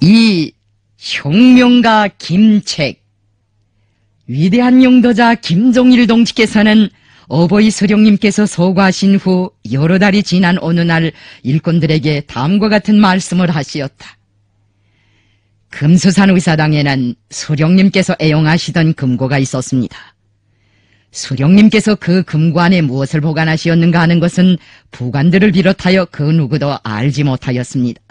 이 혁명가 김책, 위대한 용도자 김종일 동지께서는 어버이 수령님께서 소거하신 후 여러 달이 지난 어느 날 일꾼들에게 다음과 같은 말씀을 하시었다. 금수산 의사당에는 수령님께서 애용하시던 금고가 있었습니다. 수령님께서 그 금고 안에 무엇을 보관하시었는가 하는 것은 부관들을 비롯하여 그 누구도 알지 못하였습니다.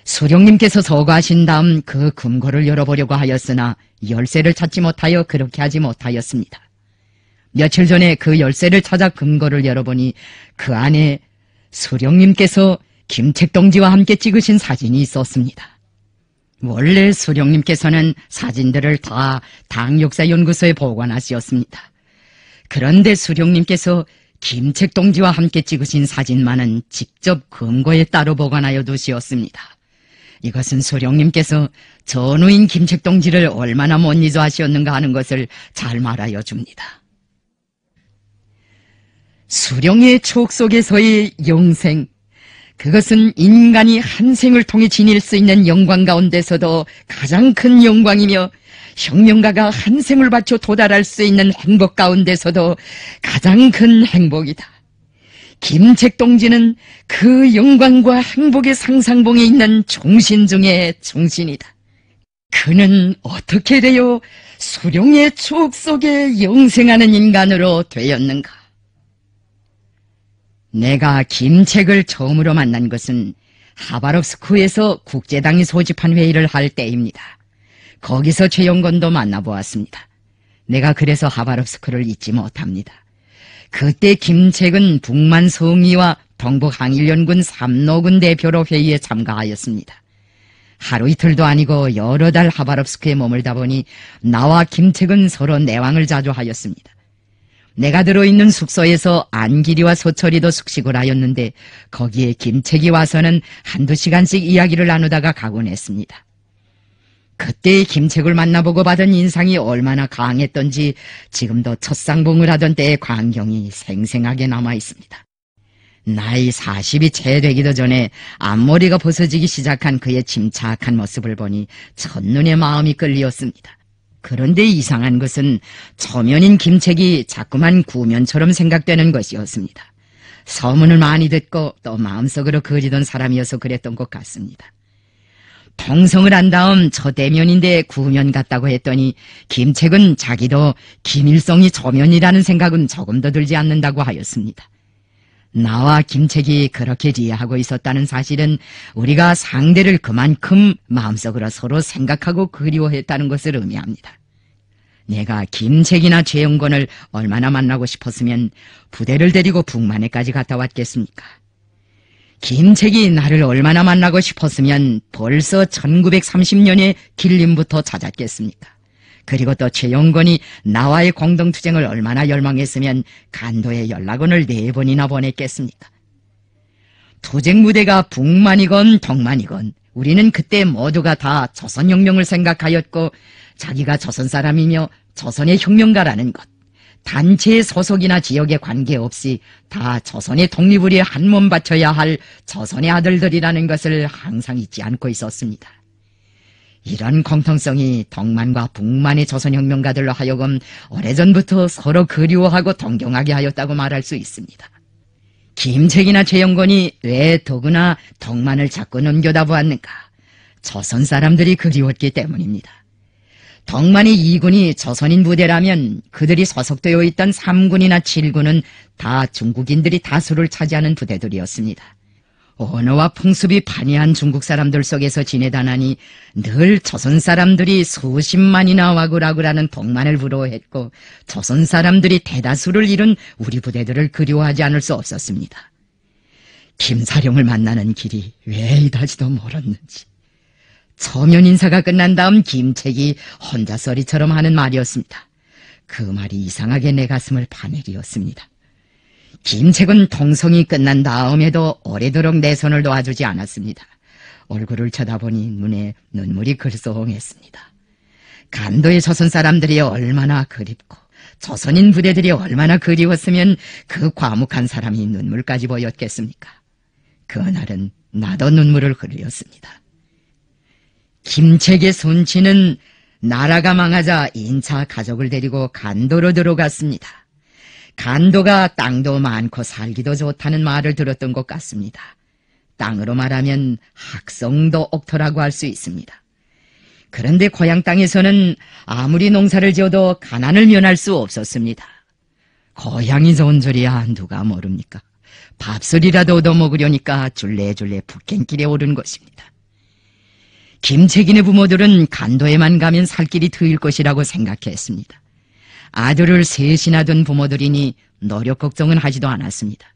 수령님께서 서거하신 다음 그 금고를 열어보려고 하였으나 열쇠를 찾지 못하여 그렇게 하지 못하였습니다. 며칠 전에 그 열쇠를 찾아 금고를 열어보니 그 안에 수령님께서 김책동지와 함께 찍으신 사진이 있었습니다. 원래 수령님께서는 사진들을 다 당역사연구소에 보관하시었습니다. 그런데 수령님께서 김책동지와 함께 찍으신 사진만은 직접 금고에 따로 보관하여 두시었습니다. 이것은 수령님께서 전우인 김책동지를 얼마나 못 잊어 하시었는가 하는 것을 잘 말하여 줍니다. 수령의 추억 속에서의 영생, 그것은 인간이 한 생을 통해 지닐 수 있는 영광 가운데서도 가장 큰 영광이며 혁명가가 한 생을 바쳐 도달할 수 있는 행복 가운데서도 가장 큰 행복이다. 김책동지는 그 영광과 행복의 상상봉에 있는 종신 중의 종신이다. 그는 어떻게 되어 수령의 추억 속에 영생하는 인간으로 되었는가? 내가 김책을 처음으로 만난 것은 하바롭스크에서 국제당이 소집한 회의를 할 때입니다. 거기서 최영건도 만나보았습니다. 내가 그래서 하바롭스크를 잊지 못합니다. 그때 김책은 북만 성의와 동북항일연군 3노군 대표로 회의에 참가하였습니다. 하루 이틀도 아니고 여러 달 하바롭스크에 머물다 보니 나와 김책은 서로 내왕을 자주 하였습니다. 내가 들어있는 숙소에서 안기리와 소철이도 숙식을 하였는데 거기에 김책이 와서는 한두 시간씩 이야기를 나누다가 가곤 했습니다. 그때의 김책을 만나보고 받은 인상이 얼마나 강했던지 지금도 첫 쌍봉을 하던 때의 광경이 생생하게 남아있습니다. 나이 40이 채 되기도 전에 앞머리가 벗어지기 시작한 그의 침착한 모습을 보니 첫눈에 마음이 끌리었습니다. 그런데 이상한 것은 초면인 김책이 자꾸만 구면처럼 생각되는 것이었습니다. 소문을 많이 듣고 또 마음속으로 그리던 사람이어서 그랬던 것 같습니다. 통성을 한 다음 초대면인데 구면 같다고 했더니 김책은 자기도 김일성이 초면이라는 생각은 조금도 들지 않는다고 하였습니다. 나와 김책이 그렇게 이해하고 있었다는 사실은 우리가 상대를 그만큼 마음속으로 서로 생각하고 그리워했다는 것을 의미합니다. 내가 김책이나 최영건을 얼마나 만나고 싶었으면 부대를 데리고 북만에까지 갔다 왔겠습니까? 김책이 나를 얼마나 만나고 싶었으면 벌써 1930년에 길림부터 찾았겠습니까? 그리고 또 최영건이 나와의 공동투쟁을 얼마나 열망했으면 간도에 연락원을 4번이나 보냈겠습니까? 투쟁 무대가 북만이건 동만이건 우리는 그때 모두가 다 조선혁명을 생각하였고 자기가 조선 사람이며 조선의 혁명가라는 것, 단체의 소속이나 지역에 관계없이 다 조선의 독립을 위해 한 몸 바쳐야 할 조선의 아들들이라는 것을 항상 잊지 않고 있었습니다. 이런 공통성이 동만과 북만의 조선혁명가들로 하여금 오래전부터 서로 그리워하고 동경하게 하였다고 말할 수 있습니다. 김책이나 최영건이 왜 더구나 동만을 자꾸 넘겨다 보았는가? 조선 사람들이 그리웠기 때문입니다. 동만의 2군이 조선인 부대라면 그들이 소속되어 있던 3군이나 7군은 다 중국인들이 다수를 차지하는 부대들이었습니다. 언어와 풍습이 판이한 중국 사람들 속에서 지내다 나니 늘 조선 사람들이 수십만이나 와글와글하는 동만을 부러워했고 조선 사람들이 대다수를 이룬 우리 부대들을 그리워하지 않을 수 없었습니다. 김사령을 만나는 길이 왜 이다지도 멀었는지. 초면 인사가 끝난 다음 김책이 혼자 소리처럼 하는 말이었습니다. 그 말이 이상하게 내 가슴을 파내리었습니다. 김책은 통성이 끝난 다음에도 오래도록 내 손을 놓아주지 않았습니다. 얼굴을 쳐다보니 눈에 눈물이 글썽했습니다. 간도의 조선 사람들이 얼마나 그립고 조선인 부대들이 얼마나 그리웠으면 그 과묵한 사람이 눈물까지 보였겠습니까? 그날은 나도 눈물을 흘렸습니다. 김책의 손치는 나라가 망하자 인차 가족을 데리고 간도로 들어갔습니다. 간도가 땅도 많고 살기도 좋다는 말을 들었던 것 같습니다. 땅으로 말하면 학성도 옥토라고 할 수 있습니다. 그런데 고향 땅에서는 아무리 농사를 지어도 가난을 면할 수 없었습니다. 고향이 좋은 줄이야 누가 모릅니까? 밥술이라도 얻어먹으려니까 줄레줄레 북행길에 오른 것입니다. 김책인의 부모들은 간도에만 가면 살 길이 트일 것이라고 생각했습니다. 아들을 셋이나 둔 부모들이니 노력 걱정은 하지도 않았습니다.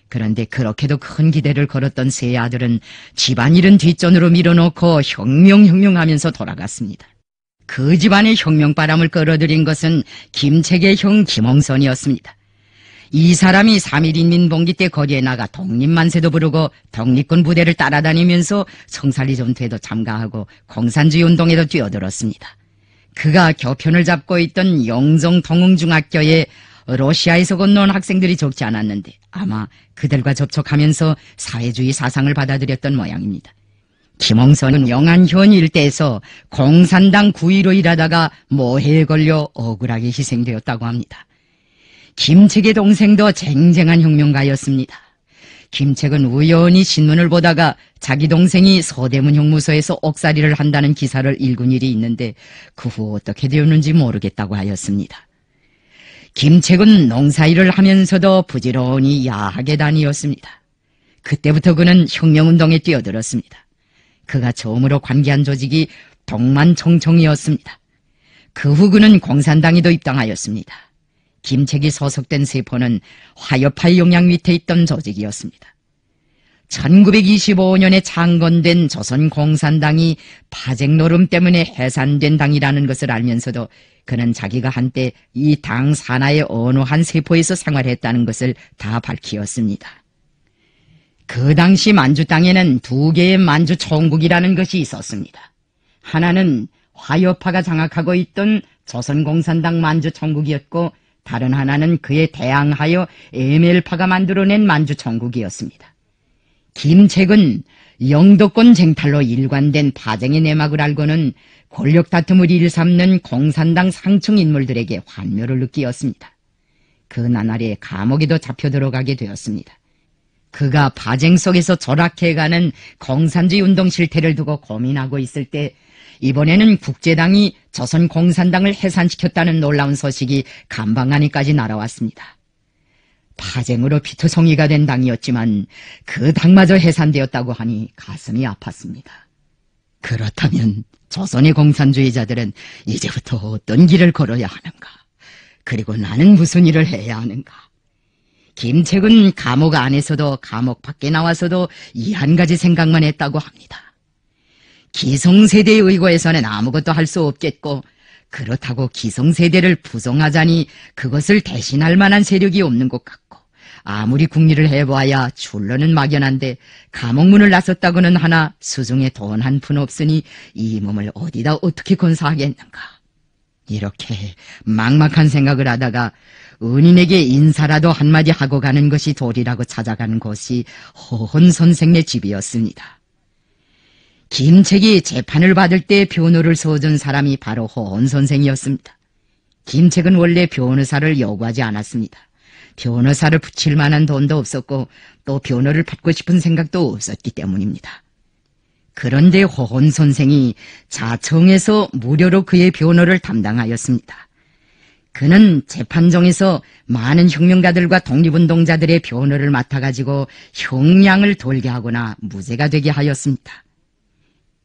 그런데 그렇게도 큰 기대를 걸었던 세 아들은 집안일은 뒷전으로 밀어놓고 혁명하면서 돌아갔습니다. 그 집안의 혁명바람을 끌어들인 것은 김책의 형 김홍선이었습니다. 이 사람이 3.1인민봉기 때 거리에 나가 독립만세도 부르고 독립군 부대를 따라다니면서 성살리 전투에도 참가하고 공산주의 운동에도 뛰어들었습니다. 그가 교편을 잡고 있던 영종 동흥중학교에 러시아에서 건너온 학생들이 적지 않았는데 아마 그들과 접촉하면서 사회주의 사상을 받아들였던 모양입니다. 김홍선은 영안현 일대에서 공산당 구의로 일하다가 모해에 걸려 억울하게 희생되었다고 합니다. 김책의 동생도 쟁쟁한 혁명가였습니다. 김책은 우연히 신문을 보다가 자기 동생이 서대문 형무소에서 옥살이를 한다는 기사를 읽은 일이 있는데 그 후 어떻게 되었는지 모르겠다고 하였습니다. 김책은 농사일을 하면서도 부지런히 야하게 다니었습니다. 그때부터 그는 혁명운동에 뛰어들었습니다. 그가 처음으로 관계한 조직이 동만총총이었습니다. 그 후 그는 공산당에도 입당하였습니다. 김책이 소속된 세포는 화요파의 영향 밑에 있던 조직이었습니다. 1925년에 창건된 조선공산당이 파쟁노름 때문에 해산된 당이라는 것을 알면서도 그는 자기가 한때 이 당 산하의 어느 한 세포에서 생활했다는 것을 다 밝히었습니다. 그 당시 만주 땅에는 두 개의 만주 총국이라는 것이 있었습니다. 하나는 화요파가 장악하고 있던 조선공산당 만주 총국이었고 다른 하나는 그에 대항하여 ML파가 만들어낸 만주 총국이었습니다. 김책은 영도권 쟁탈로 일관된 파쟁의 내막을 알고는 권력 다툼을 일삼는 공산당 상층 인물들에게 환멸을 느끼었습니다. 그 나날에 감옥에도 잡혀 들어가게 되었습니다. 그가 파쟁 속에서 조락해가는 공산주의 운동 실태를 두고 고민하고 있을 때 이번에는 국제당이 조선공산당을 해산시켰다는 놀라운 소식이 감방안에까지 날아왔습니다. 파쟁으로 피투성이가 된 당이었지만 그 당마저 해산되었다고 하니 가슴이 아팠습니다. 그렇다면 조선의 공산주의자들은 이제부터 어떤 길을 걸어야 하는가? 그리고 나는 무슨 일을 해야 하는가? 김책은 감옥 안에서도 감옥 밖에 나와서도 이 한 가지 생각만 했다고 합니다. 기성세대의 의거에서는 아무것도 할 수 없겠고 그렇다고 기성세대를 부정하자니 그것을 대신할 만한 세력이 없는 것 같고 아무리 궁리를 해봐야 출로는 막연한데 감옥문을 나섰다고는 하나 수중에 돈 한 푼 없으니 이 몸을 어디다 어떻게 건사하겠는가. 이렇게 막막한 생각을 하다가 은인에게 인사라도 한마디 하고 가는 것이 도리라고 찾아가는 곳이 허헌 선생네 집이었습니다. 김책이 재판을 받을 때 변호를 서준 사람이 바로 허헌 선생이었습니다. 김책은 원래 변호사를 요구하지 않았습니다. 변호사를 붙일 만한 돈도 없었고 또 변호를 받고 싶은 생각도 없었기 때문입니다. 그런데 허헌 선생이 자청에서 무료로 그의 변호를 담당하였습니다. 그는 재판정에서 많은 혁명가들과 독립운동자들의 변호를 맡아가지고 형량을 돌게 하거나 무죄가 되게 하였습니다.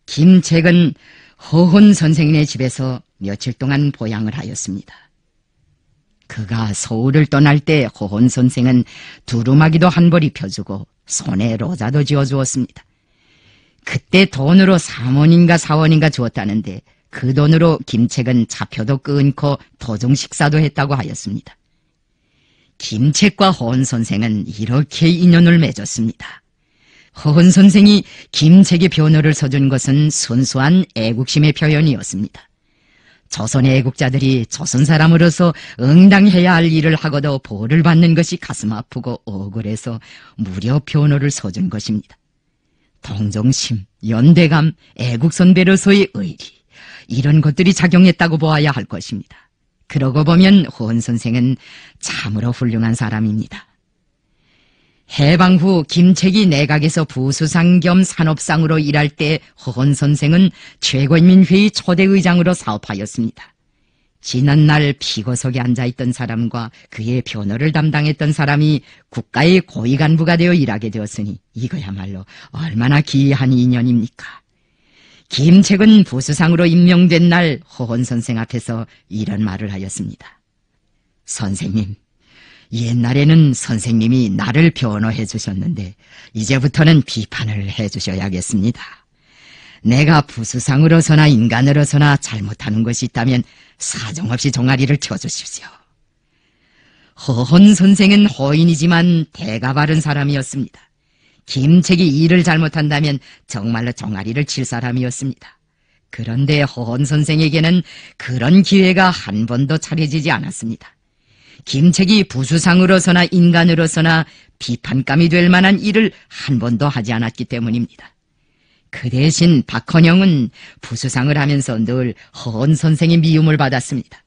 김책은 허헌 선생의 집에서 며칠 동안 보양을 하였습니다. 그가 서울을 떠날 때 허헌 선생은 두루마기도 한 벌 입혀주고 손에 로자도 지어주었습니다. 그때 돈으로 3원인가 4원인가 주었다는데 그 돈으로 김책은 차표도 끊고 도중 식사도 했다고 하였습니다. 김책과 허헌 선생은 이렇게 인연을 맺었습니다. 허헌 선생이 김책의 변호를 서준 것은 순수한 애국심의 표현이었습니다. 조선의 애국자들이 조선 사람으로서 응당해야 할 일을 하고도 벌을 받는 것이 가슴 아프고 억울해서 무려 변호를 서준 것입니다. 동정심, 연대감, 애국선배로서의 의리, 이런 것들이 작용했다고 보아야 할 것입니다. 그러고 보면 허헌 선생은 참으로 훌륭한 사람입니다. 해방 후 김책이 내각에서 부수상 겸 산업상으로 일할 때 허헌 선생은 최고인민회의 초대의장으로 사업하였습니다. 지난날 피고석에 앉아있던 사람과 그의 변호를 담당했던 사람이 국가의 고위 간부가 되어 일하게 되었으니 이거야말로 얼마나 기이한 인연입니까? 김책은 부수상으로 임명된 날 허헌 선생 앞에서 이런 말을 하였습니다. 선생님, 옛날에는 선생님이 나를 변호해 주셨는데 이제부터는 비판을 해 주셔야겠습니다. 내가 부수상으로서나 인간으로서나 잘못하는 것이 있다면 사정없이 종아리를 쳐주십시오. 허헌 선생은 호인이지만 대가 바른 사람이었습니다. 김책이 일을 잘못한다면 정말로 종아리를 칠 사람이었습니다. 그런데 허헌 선생에게는 그런 기회가 한 번도 차려지지 않았습니다. 김책이 부수상으로서나 인간으로서나 비판감이 될 만한 일을 한 번도 하지 않았기 때문입니다. 그 대신 박헌영은 부수상을 하면서 늘 허헌 선생의 미움을 받았습니다.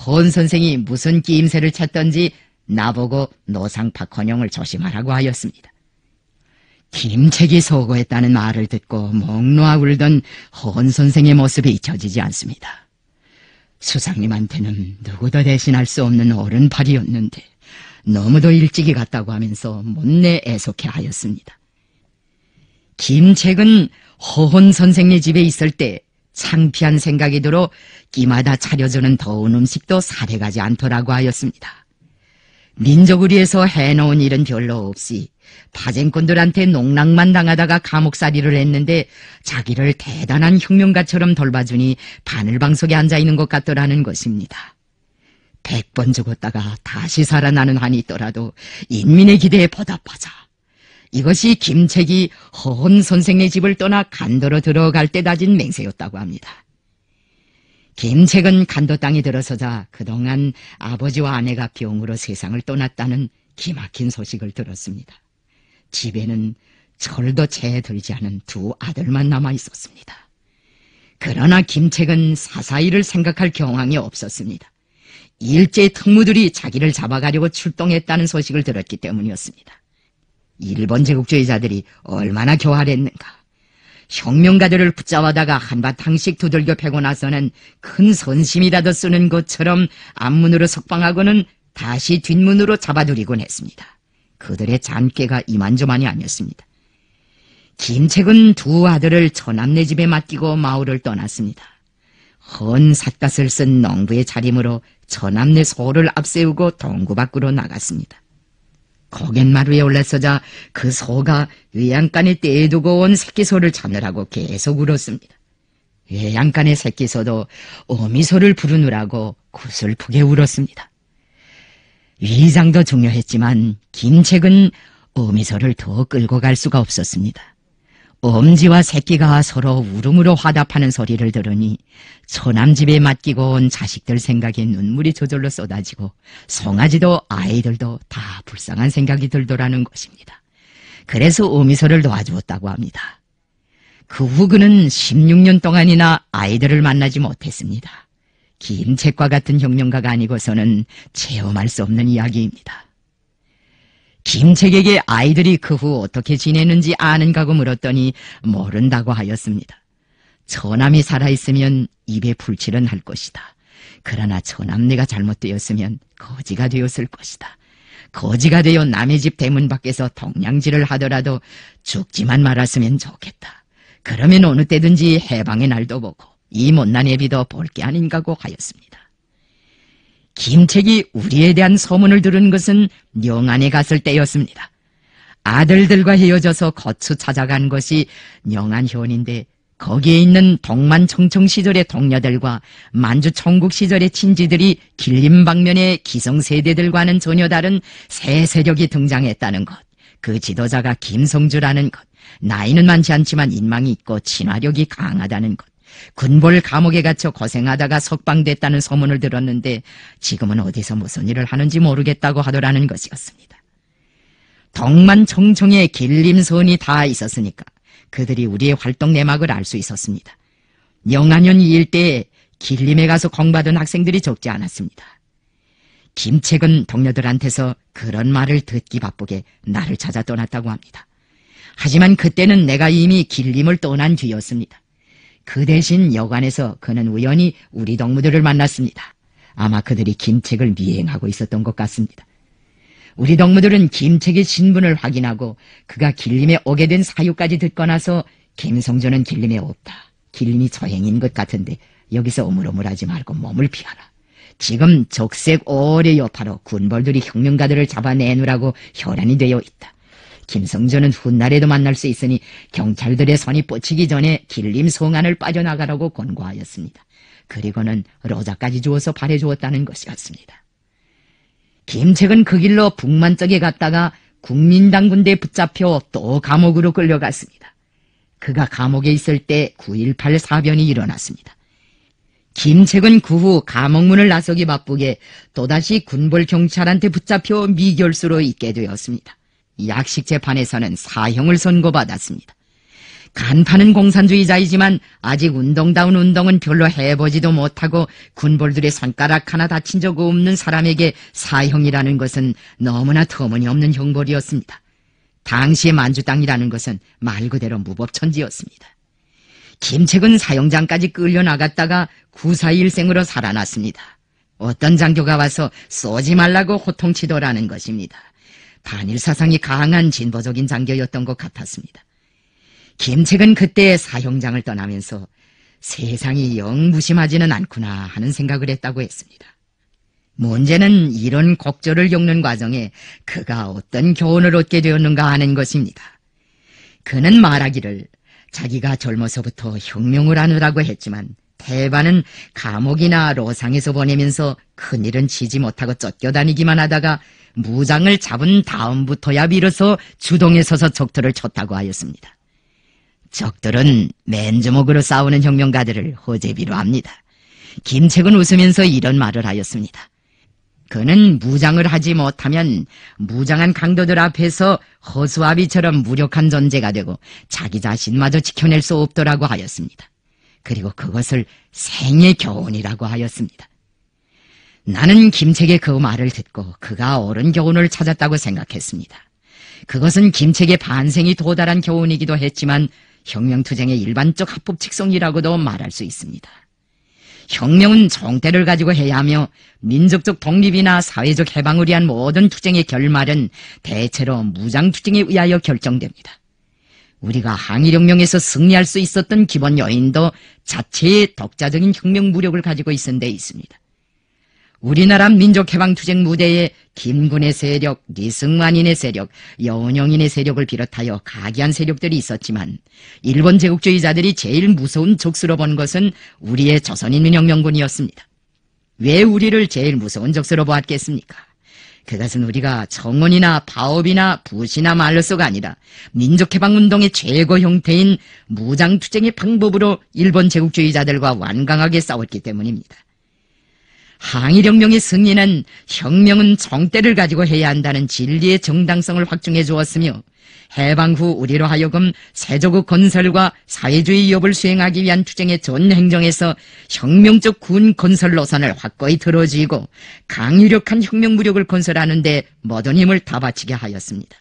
허헌 선생이 무슨 끼임새를 찾던지 나보고 노상 박헌영을 조심하라고 하였습니다. 김책이 소고했다는 말을 듣고 목 놓아 울던 허헌 선생의 모습이 잊혀지지 않습니다. 수상님한테는 누구도 대신할 수 없는 오른팔이었는데 너무도 일찍이 갔다고 하면서 못내 애석해 하였습니다. 김책은 허헌 선생네 집에 있을 때 창피한 생각이 들어 끼마다 차려주는 더운 음식도 사려가지 않더라고 하였습니다. 민족을 위해서 해놓은 일은 별로 없이 파쟁꾼들한테 농락만 당하다가 감옥살이를 했는데 자기를 대단한 혁명가처럼 돌봐주니 바늘방석에 앉아있는 것 같더라는 것입니다. 100번 죽었다가 다시 살아나는 한이 있더라도 인민의 기대에 보답하자. 이것이 김책이 허헌 선생의 집을 떠나 간도로 들어갈 때 다진 맹세였다고 합니다. 김책은 간도 땅에 들어서자 그동안 아버지와 아내가 병으로 세상을 떠났다는 기막힌 소식을 들었습니다. 집에는 철도 채 들지 않은 두 아들만 남아 있었습니다. 그러나 김책은 사사이를 생각할 경황이 없었습니다. 일제 특무들이 자기를 잡아가려고 출동했다는 소식을 들었기 때문이었습니다. 일본 제국주의자들이 얼마나 교활했는가. 혁명가들을 붙잡아다가 한바탕씩 두들겨 패고 나서는 큰 선심이라도 쓰는 것처럼 앞문으로 석방하고는 다시 뒷문으로 잡아들이곤 했습니다. 그들의 잔꾀가 이만저만이 아니었습니다. 김책은 두 아들을 처남네 집에 맡기고 마을을 떠났습니다. 헌 삿갓을 쓴 농부의 차림으로 처남네 소를 앞세우고 동구 밖으로 나갔습니다. 고갯마루에 올라서자 그 소가 외양간에 떼두고 온 새끼소를 찾느라고 계속 울었습니다. 외양간의 새끼소도 어미소를 부르느라고 구슬프게 울었습니다. 위장도 중요했지만 김책은 어미소를 더 끌고 갈 수가 없었습니다. 엄지와 새끼가 서로 울음으로 화답하는 소리를 들으니 처남집에 맡기고 온 자식들 생각에 눈물이 저절로 쏟아지고 송아지도 아이들도 다 불쌍한 생각이 들더라는 것입니다. 그래서 어미소를 도와주었다고 합니다. 그 후 그는 16년 동안이나 아이들을 만나지 못했습니다. 김책과 같은 혁명가가 아니고서는 체험할 수 없는 이야기입니다. 김책에게 아이들이 그 후 어떻게 지내는지 아는가고 물었더니 모른다고 하였습니다. 처남이 살아있으면 입에 풀칠은 할 것이다. 그러나 처남네가 잘못되었으면 거지가 되었을 것이다. 거지가 되어 남의 집 대문 밖에서 동냥질을 하더라도 죽지만 말았으면 좋겠다. 그러면 어느 때든지 해방의 날도 보고 이 못난 애비도 볼 게 아닌가고 하였습니다. 김책이 우리에 대한 소문을 들은 것은 영안에 갔을 때였습니다. 아들들과 헤어져서 거추 찾아간 것이 영안현인데 거기에 있는 동만청청 시절의 동료들과 만주총국 시절의 친지들이 길림방면의 기성세대들과는 전혀 다른 새 세력이 등장했다는 것, 그 지도자가 김성주라는 것, 나이는 많지 않지만 인망이 있고 친화력이 강하다는 것, 군볼 감옥에 갇혀 고생하다가 석방됐다는 소문을 들었는데 지금은 어디서 무슨 일을 하는지 모르겠다고 하더라는 것이었습니다. 동만청청에 길림선이 다 있었으니까 그들이 우리의 활동 내막을 알 수 있었습니다. 영안현 이 일대에 길림에 가서 공부하던 학생들이 적지 않았습니다. 김책은 동료들한테서 그런 말을 듣기 바쁘게 나를 찾아 떠났다고 합니다. 하지만 그때는 내가 이미 길림을 떠난 뒤였습니다. 그 대신 여관에서 그는 우연히 우리 동무들을 만났습니다. 아마 그들이 김책을 미행하고 있었던 것 같습니다. 우리 동무들은 김책의 신분을 확인하고 그가 길림에 오게 된 사유까지 듣고 나서 김성조는 길림에 없다. 길림이 저행인 것 같은데 여기서 오물오물하지 말고 몸을 피하라. 지금 적색 오래 여파로 군벌들이 혁명가들을 잡아내누라고 혈안이 되어 있다. 김성조는 훗날에도 만날 수 있으니 경찰들의 손이 뻗치기 전에 길림 성안을 빠져나가라고 권고하였습니다. 그리고는 로자까지 주어서 발해주었다는 것이었습니다. 김책은 그 길로 북만 쪽에 갔다가 국민당 군대에 붙잡혀 또 감옥으로 끌려갔습니다. 그가 감옥에 있을 때 9.18 사변이 일어났습니다. 김책은 그 후 감옥문을 나서기 바쁘게 또다시 군벌 경찰한테 붙잡혀 미결수로 있게 되었습니다. 약식 재판에서는 사형을 선고받았습니다. 간판은 공산주의자이지만 아직 운동다운 운동은 별로 해보지도 못하고 군벌들의 손가락 하나 다친 적 없는 사람에게 사형이라는 것은 너무나 터무니없는 형벌이었습니다. 당시의 만주땅이라는 것은 말 그대로 무법천지였습니다. 김책은 사형장까지 끌려나갔다가 구사일생으로 살아났습니다. 어떤 장교가 와서 쏘지 말라고 호통치더라는 것입니다. 반일사상이 강한 진보적인 장교였던 것 같았습니다. 김책은 그때 사형장을 떠나면서 세상이 영 무심하지는 않구나 하는 생각을 했다고 했습니다. 문제는 이런 곡절을 겪는 과정에 그가 어떤 교훈을 얻게 되었는가 하는 것입니다. 그는 말하기를 자기가 젊어서부터 혁명을 하느라고 했지만 대반은 감옥이나 로상에서 보내면서 큰일은 치지 못하고 쫓겨다니기만 하다가 무장을 잡은 다음부터야 비로소 주동에 서서 적들을 쳤다고 하였습니다. 적들은 맨주먹으로 싸우는 혁명가들을 허재비로 합니다. 김책은 웃으면서 이런 말을 하였습니다. 그는 무장을 하지 못하면 무장한 강도들 앞에서 허수아비처럼 무력한 존재가 되고 자기 자신마저 지켜낼 수 없더라고 하였습니다. 그리고 그것을 생의 교훈이라고 하였습니다. 나는 김책의 그 말을 듣고 그가 옳은 교훈을 찾았다고 생각했습니다. 그것은 김책의 반생이 도달한 교훈이기도 했지만 혁명투쟁의 일반적 합법칙성이라고도 말할 수 있습니다. 혁명은 총대를 가지고 해야 하며 민족적 독립이나 사회적 해방을 위한 모든 투쟁의 결말은 대체로 무장투쟁에 의하여 결정됩니다. 우리가 항일혁명에서 승리할 수 있었던 기본 요인도 자체의 독자적인 혁명 무력을 가지고 있은 데 있습니다. 우리나라 민족해방투쟁 무대에 김군의 세력, 리승만인의 세력, 여운형인의 세력을 비롯하여 각이한 세력들이 있었지만 일본 제국주의자들이 제일 무서운 적수로 본 것은 우리의 조선인민혁명군이었습니다. 왜 우리를 제일 무서운 적수로 보았겠습니까? 그것은 우리가 청원이나 파업이나 부시나 말로서가 아니라 민족해방운동의 최고 형태인 무장투쟁의 방법으로 일본 제국주의자들과 완강하게 싸웠기 때문입니다. 항일혁명의 승리는 혁명은 총대를 가지고 해야 한다는 진리의 정당성을 확증해 주었으며 해방 후 우리로 하여금 세조국 건설과 사회주의 위협을 수행하기 위한 투쟁의 전 행정에서 혁명적 군 건설 노선을 확고히 들어쥐고 강유력한 혁명 무력을 건설하는 데 모든 힘을 다 바치게 하였습니다.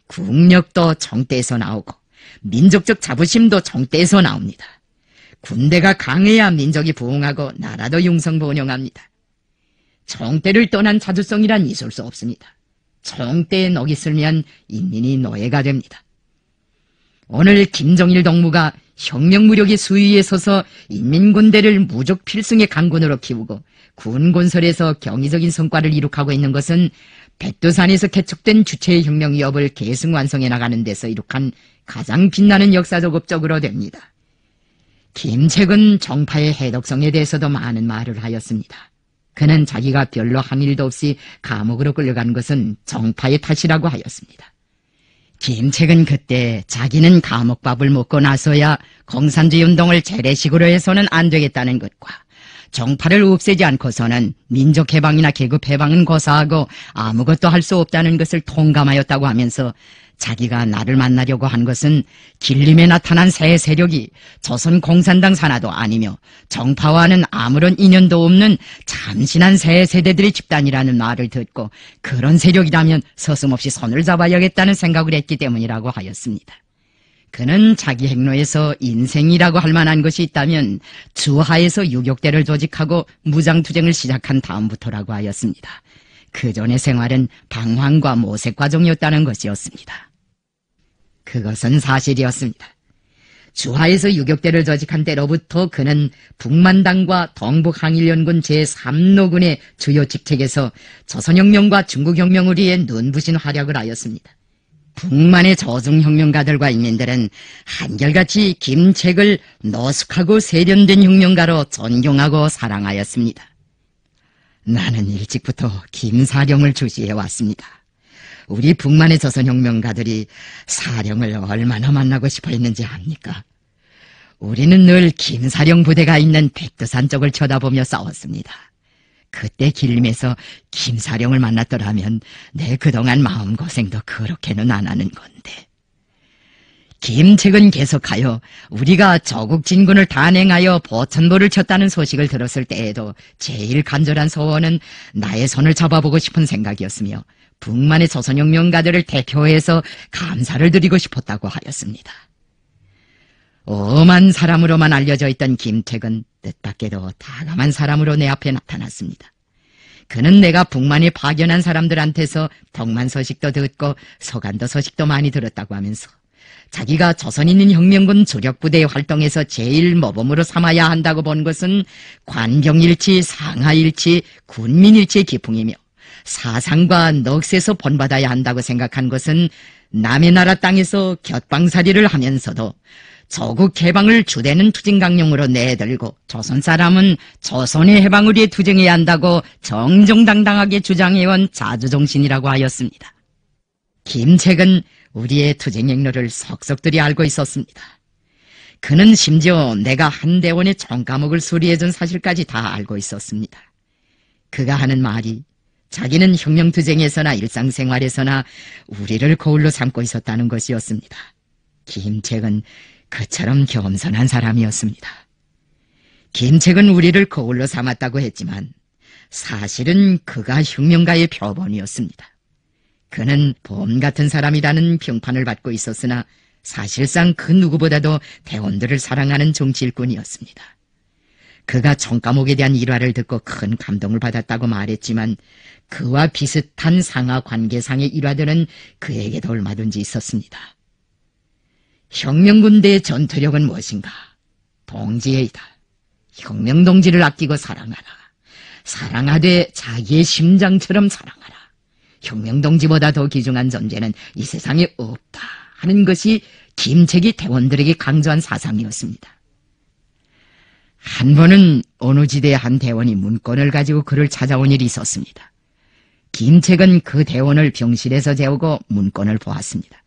국력도 총대에서 나오고 민족적 자부심도 총대에서 나옵니다. 군대가 강해야 민족이 부흥하고 나라도 융성번영합니다. 총대를 떠난 자주성이란 있을 수 없습니다. 총대에 녹이 슬면 인민이 노예가 됩니다. 오늘 김정일 동무가 혁명무력의 수위에 서서 인민군대를 무적 필승의 강군으로 키우고 군건설에서 경이적인 성과를 이룩하고 있는 것은 백두산에서 개척된 주체의 혁명 위협을 계승 완성해 나가는 데서 이룩한 가장 빛나는 역사적 업적으로 됩니다. 김책은 정파의 해독성에 대해서도 많은 말을 하였습니다. 그는 자기가 별로 한 일도 없이 감옥으로 끌려간 것은 정파의 탓이라고 하였습니다. 김책은 그때 자기는 감옥밥을 먹고 나서야 공산주의 운동을 재래식으로 해서는 안 되겠다는 것과 정파를 없애지 않고서는 민족해방이나 계급해방은 고사하고 아무것도 할 수 없다는 것을 통감하였다고 하면서 자기가 나를 만나려고 한 것은 길림에 나타난 새 세력이 조선 공산당 산하도 아니며 정파와는 아무런 인연도 없는 참신한 새 세대들의 집단이라는 말을 듣고 그런 세력이라면 서슴없이 손을 잡아야겠다는 생각을 했기 때문이라고 하였습니다. 그는 자기 행로에서 인생이라고 할 만한 것이 있다면 주하에서 유격대를 조직하고 무장투쟁을 시작한 다음부터라고 하였습니다. 그 전의 생활은 방황과 모색 과정이었다는 것이었습니다. 그것은 사실이었습니다. 주하에서 유격대를 조직한 때로부터 그는 북만당과 동북항일연군 제3노군의 주요 직책에서 조선혁명과 중국혁명을 위해 눈부신 활약을 하였습니다. 북만의 조중혁명가들과 인민들은 한결같이 김책을 노숙하고 세련된 혁명가로 존경하고 사랑하였습니다. 나는 일찍부터 김사령을 주시해왔습니다. 우리 북만의 조선혁명가들이 사령을 얼마나 만나고 싶어 했는지 압니까? 우리는 늘 김사령 부대가 있는 백두산 쪽을 쳐다보며 싸웠습니다. 그때 길림에서 김사령을 만났더라면 내 그동안 마음고생도 그렇게는 안 하는 건데. 김책은 계속하여 우리가 조국 진군을 단행하여 보천보를 쳤다는 소식을 들었을 때에도 제일 간절한 소원은 나의 손을 잡아보고 싶은 생각이었으며 북만의 조선혁명가들을 대표해서 감사를 드리고 싶었다고 하였습니다. 엄한 사람으로만 알려져 있던 김책은 뜻밖에도 다감한 사람으로 내 앞에 나타났습니다. 그는 내가 북만에 파견한 사람들한테서 덕만 소식도 듣고 서간도 소식도 많이 들었다고 하면서 자기가 조선 있는 혁명군 주력부대의 활동에서 제일 모범으로 삼아야 한다고 본 것은 관병일치, 상하일치, 군민일치의 기풍이며 사상과 넋에서 본받아야 한다고 생각한 것은 남의 나라 땅에서 곁방살이를 하면서도 조국 개방을 주되는 투쟁강령으로 내들고 조선 사람은 조선의 해방을 위해 투쟁해야 한다고 정정당당하게 주장해온 자주정신이라고 하였습니다. 김책은 우리의 투쟁 행로를 속속들이 알고 있었습니다. 그는 심지어 내가 한대원의 총과목을 수리해준 사실까지 다 알고 있었습니다. 그가 하는 말이 자기는 혁명투쟁에서나 일상생활에서나 우리를 거울로 삼고 있었다는 것이었습니다. 김책은 그처럼 겸손한 사람이었습니다. 김책은 우리를 거울로 삼았다고 했지만 사실은 그가 혁명가의 표본이었습니다. 그는 봄 같은 사람이라는 평판을 받고 있었으나 사실상 그 누구보다도 대원들을 사랑하는 정치일꾼이었습니다. 그가 총과목에 대한 일화를 듣고 큰 감동을 받았다고 말했지만 그와 비슷한 상하 관계상의 일화들은 그에게도 얼마든지 있었습니다. 혁명군대의 전투력은 무엇인가? 동지애이다. 혁명동지를 아끼고 사랑하라. 사랑하되 자기의 심장처럼 사랑하라. 혁명동지보다 더 귀중한 존재는 이 세상에 없다 하는 것이 김책이 대원들에게 강조한 사상이었습니다. 한 번은 어느 지대의 한 대원이 문건을 가지고 그를 찾아온 일이 있었습니다. 김책은 그 대원을 병실에서 재우고 문건을 보았습니다.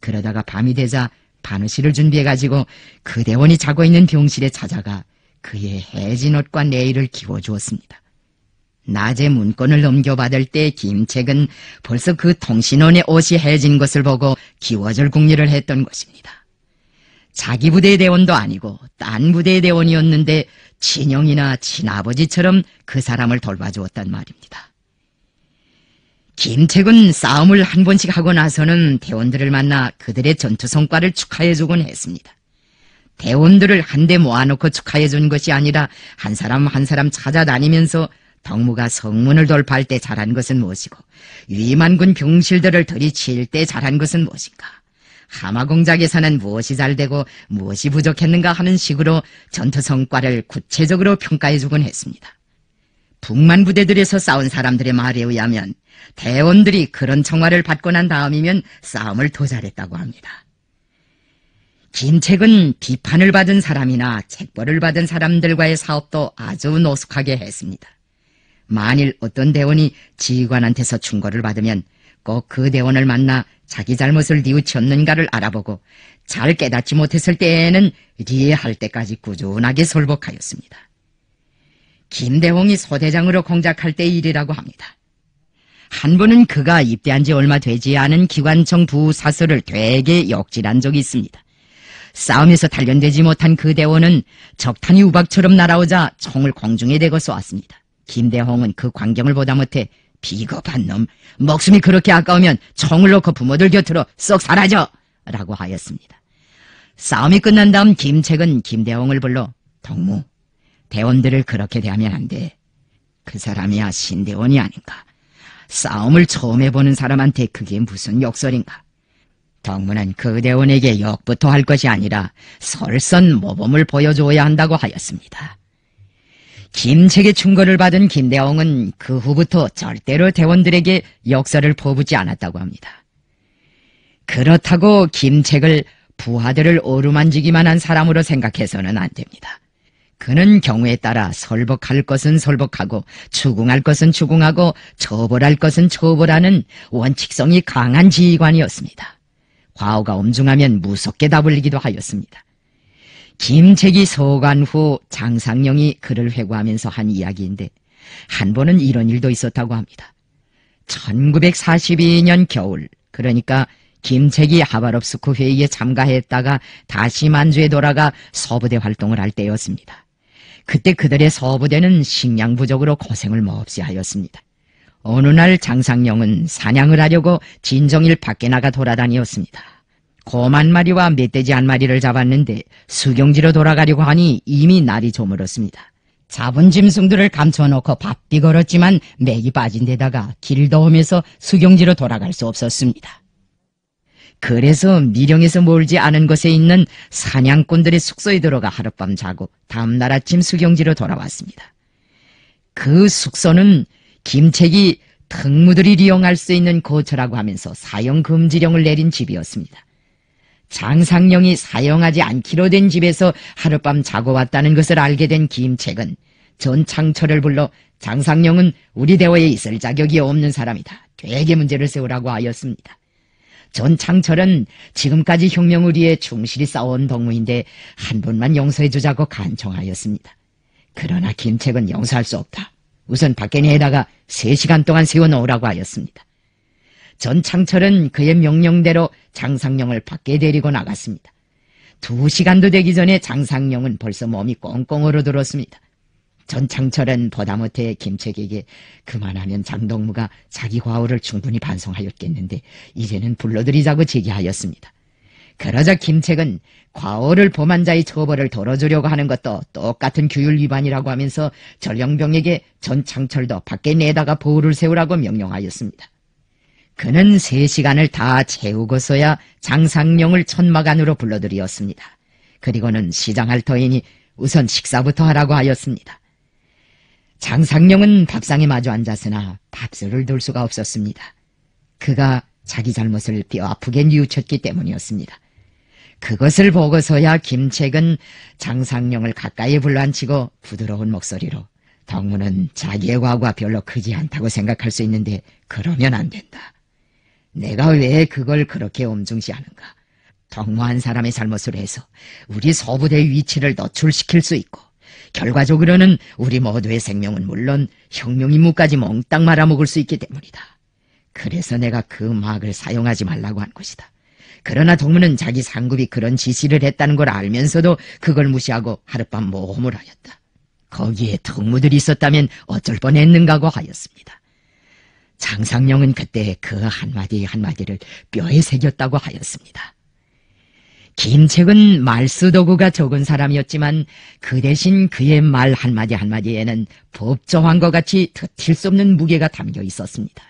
그러다가 밤이 되자 바느실을 준비해가지고 그 대원이 자고 있는 병실에 찾아가 그의 해진 옷과 내일을 기워주었습니다. 낮에 문건을 넘겨받을 때 김책은 벌써 그 통신원의 옷이 해진 것을 보고 기워줄 궁리를 했던 것입니다. 자기 부대의 대원도 아니고 딴 부대의 대원이었는데 친형이나 친아버지처럼 그 사람을 돌봐주었단 말입니다. 김책은 싸움을 한 번씩 하고 나서는 대원들을 만나 그들의 전투 성과를 축하해주곤 했습니다. 대원들을 한데 모아놓고 축하해준 것이 아니라 한 사람 한 사람 찾아다니면서 덕무가 성문을 돌파할 때 잘한 것은 무엇이고 위만군 병실들을 들이칠 때 잘한 것은 무엇인가, 하마공작에서는 무엇이 잘되고 무엇이 부족했는가 하는 식으로 전투 성과를 구체적으로 평가해주곤 했습니다. 북만 부대들에서 싸운 사람들의 말에 의하면 대원들이 그런 청화를 받고 난 다음이면 싸움을 더 잘했다고 합니다. 김책은 비판을 받은 사람이나 책벌을 받은 사람들과의 사업도 아주 노숙하게 했습니다. 만일 어떤 대원이 지휘관한테서 충고를 받으면 꼭 그 대원을 만나 자기 잘못을 뉘우쳤는가를 알아보고 잘 깨닫지 못했을 때에는 리해할 때까지 꾸준하게 설복하였습니다. 김대홍이 소대장으로 공작할 때의 일이라고 합니다. 한 번은 그가 입대한 지 얼마 되지 않은 기관청 부사수를 되게 역질한 적이 있습니다. 싸움에서 단련되지 못한 그 대원은 적탄이 우박처럼 날아오자 총을 공중에 대고 쏘았습니다. 김대홍은 그 광경을 보다 못해 비겁한 놈, 목숨이 그렇게 아까우면 총을 놓고 부모들 곁으로 쏙 사라져! 라고 하였습니다. 싸움이 끝난 다음 김책은 김대홍을 불러 동무, 대원들을 그렇게 대하면 안 돼. 그 사람이야 신대원이 아닌가. 싸움을 처음 해보는 사람한테 그게 무슨 욕설인가. 동무는 그 대원에게 역부터 할 것이 아니라 설선 모범을 보여줘야 한다고 하였습니다. 김책의 충고를 받은 김대홍은 그 후부터 절대로 대원들에게 역설을 퍼붓지 않았다고 합니다. 그렇다고 김책을 부하들을 어루만지기만 한 사람으로 생각해서는 안 됩니다. 그는 경우에 따라 설복할 것은 설복하고 추궁할 것은 추궁하고 처벌할 것은 처벌하는 원칙성이 강한 지휘관이었습니다. 과오가 엄중하면 무섭게 다불리기도 하였습니다. 김책이 서간 후 장상영이 그를 회고하면서 한 이야기인데 한 번은 이런 일도 있었다고 합니다. 1942년 겨울, 그러니까 김책이 하바롭스크 회의에 참가했다가 다시 만주에 돌아가 서부대 활동을 할 때였습니다. 그때 그들의 서부대는 식량 부족으로 고생을 몹시 하였습니다. 어느 날 장상영은 사냥을 하려고 진정일 밖에 나가 돌아다녔습니다. 곰 한 마리와 멧돼지 한 마리를 잡았는데 수경지로 돌아가려고 하니 이미 날이 저물었습니다. 잡은 짐승들을 감춰놓고 바삐 걸었지만 맥이 빠진 데다가 길을 더우면서 수경지로 돌아갈 수 없었습니다. 그래서 미령에서 멀지 않은 곳에 있는 사냥꾼들의 숙소에 들어가 하룻밤 자고 다음날 아침 수경지로 돌아왔습니다. 그 숙소는 김책이 특무들이 이용할 수 있는 거처라고 하면서 사용금지령을 내린 집이었습니다. 장상영이 사용하지 않기로 된 집에서 하룻밤 자고 왔다는 것을 알게 된 김책은 전창철을 불러 장상영은 우리 대원에 있을 자격이 없는 사람이다. 되게 문제를 세우라고 하였습니다. 전창철은 지금까지 혁명을 위해 충실히 싸워온 동무인데 한 번만 용서해주자고 간청하였습니다. 그러나 김책은 용서할 수 없다. 우선 밖에 내다가 3시간 동안 세워놓으라고 하였습니다. 전창철은 그의 명령대로 장상영을 밖에 데리고 나갔습니다. 2시간도 되기 전에 장상영은 벌써 몸이 꽁꽁 얼어들었습니다. 전창철은 보다 못해 김책에게 그만하면 장동무가 자기 과오를 충분히 반성하였겠는데 이제는 불러들이자고 제기하였습니다. 그러자 김책은 과오를 범한 자의 처벌을 덜어주려고 하는 것도 똑같은 규율 위반이라고 하면서 전령병에게 전창철도 밖에 내다가 보호를 세우라고 명령하였습니다. 그는 3시간을 다 채우고서야 장상영을 천막 안으로 불러들이었습니다. 그리고는 시장할 터이니 우선 식사부터 하라고 하였습니다. 장상영은 밥상에 마주 앉았으나 밥술을 들 수가 없었습니다. 그가 자기 잘못을 뼈아프게 뉘우쳤기 때문이었습니다. 그것을 보고서야 김책은 장상영을 가까이 불러앉히고 부드러운 목소리로 동무는 자기의 과거가 별로 크지 않다고 생각할 수 있는데 그러면 안 된다. 내가 왜 그걸 그렇게 엄중시하는가. 동무한 사람의 잘못을 해서 우리 서부대의 위치를 노출시킬 수 있고 결과적으로는 우리 모두의 생명은 물론 혁명 임무까지 몽땅 말아먹을 수 있기 때문이다. 그래서 내가 그 막을 사용하지 말라고 한 것이다. 그러나 동무는 자기 상급이 그런 지시를 했다는 걸 알면서도 그걸 무시하고 하룻밤 모험을 하였다. 거기에 특무들이 있었다면 어쩔 뻔했는가고 하였습니다. 장상영은 그때 그 한마디 한마디를 뼈에 새겼다고 하였습니다. 김책은 말수도구가 적은 사람이었지만 그 대신 그의 말 한마디 한마디에는 법조항과 같이 터칠 수 없는 무게가 담겨 있었습니다.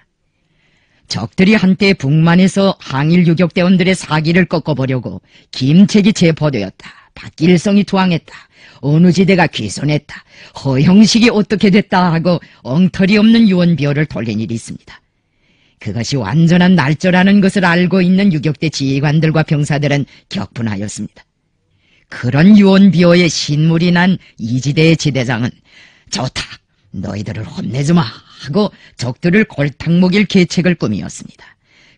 적들이 한때 북만에서 항일 유격대원들의 사기를 꺾어보려고 김책이 체포되었다. 박길성이 투항했다. 어느 지대가 귀손했다. 허형식이 어떻게 됐다 하고 엉터리 없는 유언비어를 돌린 일이 있습니다. 그것이 완전한 날조라는 것을 알고 있는 유격대 지휘관들과 병사들은 격분하였습니다. 그런 유언비어에 신물이 난 이지대의 지대장은 좋다. 너희들을 혼내주마 하고 적들을 골탕 먹일 계책을 꾸미었습니다.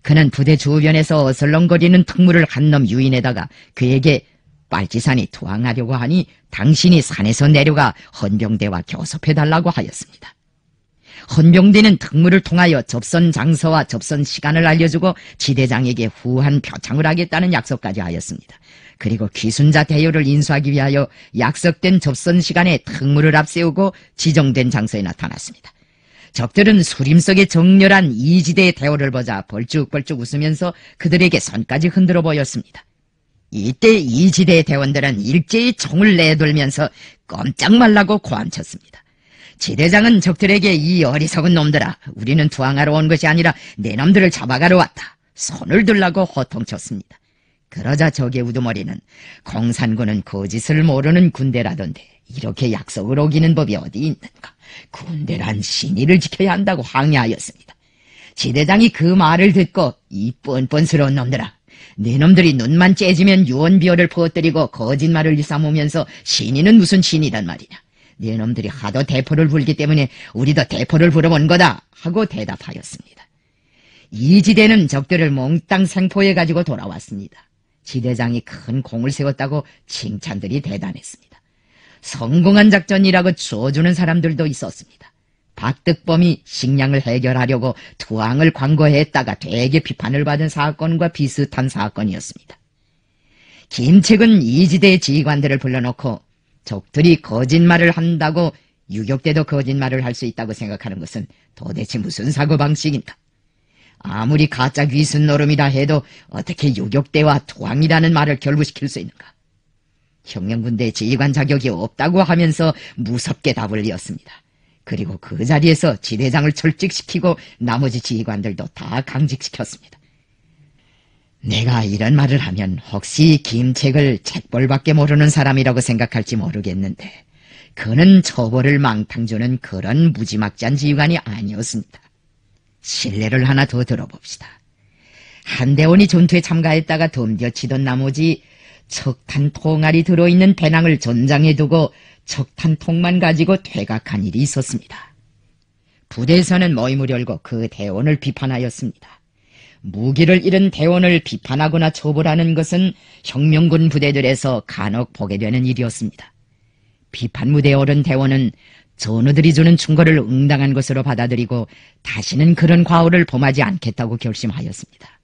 그는 부대 주변에서 어슬렁거리는 특무를 한 놈 유인에다가 그에게 빨치산이 투항하려고 하니 당신이 산에서 내려가 헌병대와 교섭해달라고 하였습니다. 헌병대는 특무를 통하여 접선 장소와 접선 시간을 알려주고 지대장에게 후한 표창을 하겠다는 약속까지 하였습니다. 그리고 귀순자 대요를 인수하기 위하여 약속된 접선 시간에 특무를 앞세우고 지정된 장소에 나타났습니다. 적들은 수림 속에 정렬한 이지대의 대오를 보자 벌쭉벌쭉 웃으면서 그들에게 손까지 흔들어 보였습니다. 이때 이지대의 대원들은 일제히 총을 내돌면서 꼼짝 말라고 고함쳤습니다. 지대장은 적들에게 이 어리석은 놈들아, 우리는 투항하러 온 것이 아니라 내 놈들을 잡아가러 왔다. 손을 들라고 호통쳤습니다. 그러자 적의 우두머리는 공산군은 거짓을 모르는 군대라던데 이렇게 약속을 어기는 법이 어디 있는가. 군대란 신의를 지켜야 한다고 항의하였습니다. 지대장이 그 말을 듣고 이 뻔뻔스러운 놈들아, 네 놈들이 눈만 째지면 유언비어를 퍼뜨리고 거짓말을 일삼으면서 신의는 무슨 신이란 말이냐. 네 놈들이 하도 대포를 불기 때문에 우리도 대포를 불어본 거다 하고 대답하였습니다. 이지대는 적들을 몽땅 생포해 가지고 돌아왔습니다. 지대장이 큰 공을 세웠다고 칭찬들이 대단했습니다. 성공한 작전이라고 주어주는 사람들도 있었습니다. 박득범이 식량을 해결하려고 투항을 광고했다가 되게 비판을 받은 사건과 비슷한 사건이었습니다. 김책은 이지대의 지휘관들을 불러놓고 적들이 거짓말을 한다고 유격대도 거짓말을 할 수 있다고 생각하는 것은 도대체 무슨 사고방식인가? 아무리 가짜 귀순 노름이라 해도 어떻게 유격대와 투항이라는 말을 결부시킬 수 있는가? 혁명군대 지휘관 자격이 없다고 하면서 무섭게 답을 이었습니다. 그리고 그 자리에서 지대장을 철직시키고 나머지 지휘관들도 다 강직시켰습니다. 내가 이런 말을 하면 혹시 김책을 책벌밖에 모르는 사람이라고 생각할지 모르겠는데 그는 처벌을 망탕 주는 그런 무지막지한 지휘관이 아니었습니다. 신뢰를 하나 더 들어봅시다. 한대원이 전투에 참가했다가 덤벼치던 나머지 척탄 통알이 들어있는 배낭을 전장에 두고 척탄통만 가지고 퇴각한 일이 있었습니다. 부대에서는 모임을 열고 그 대원을 비판하였습니다. 무기를 잃은 대원을 비판하거나 처벌하는 것은 혁명군 부대들에서 간혹 보게 되는 일이었습니다. 비판 무대에 오른 대원은 전우들이 주는 충고를 응당한 것으로 받아들이고 다시는 그런 과오를 범하지 않겠다고 결심하였습니다.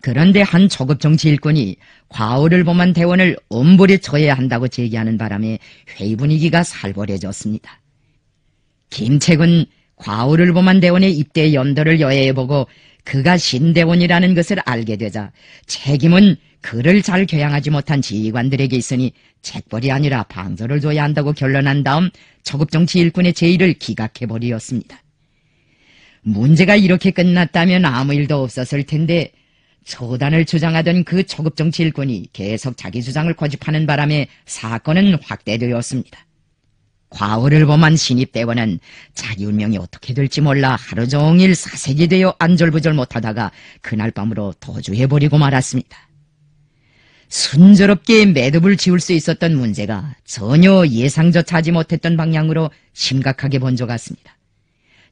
그런데 한 초급 정치 일꾼이 과오를 범한 대원을 엄벌에 처해야 한다고 제기하는 바람에 회의 분위기가 살벌해졌습니다. 김책은 과오를 범한 대원의 입대 연도를 여해해보고 그가 신대원이라는 것을 알게 되자 책임은 그를 잘 교양하지 못한 지휘관들에게 있으니 책벌이 아니라 방조를 줘야 한다고 결론한 다음 초급 정치 일꾼의 제의를 기각해버리었습니다. 문제가 이렇게 끝났다면 아무 일도 없었을 텐데 처단을 주장하던 그 초급 정치 일꾼이 계속 자기 주장을 고집하는 바람에 사건은 확대되었습니다. 과오를 범한 신입대원은 자기 운명이 어떻게 될지 몰라 하루 종일 사색이 되어 안절부절 못하다가 그날 밤으로 도주해버리고 말았습니다. 순조롭게 매듭을 지을 수 있었던 문제가 전혀 예상조차 하지 못했던 방향으로 심각하게 번져 갔습니다.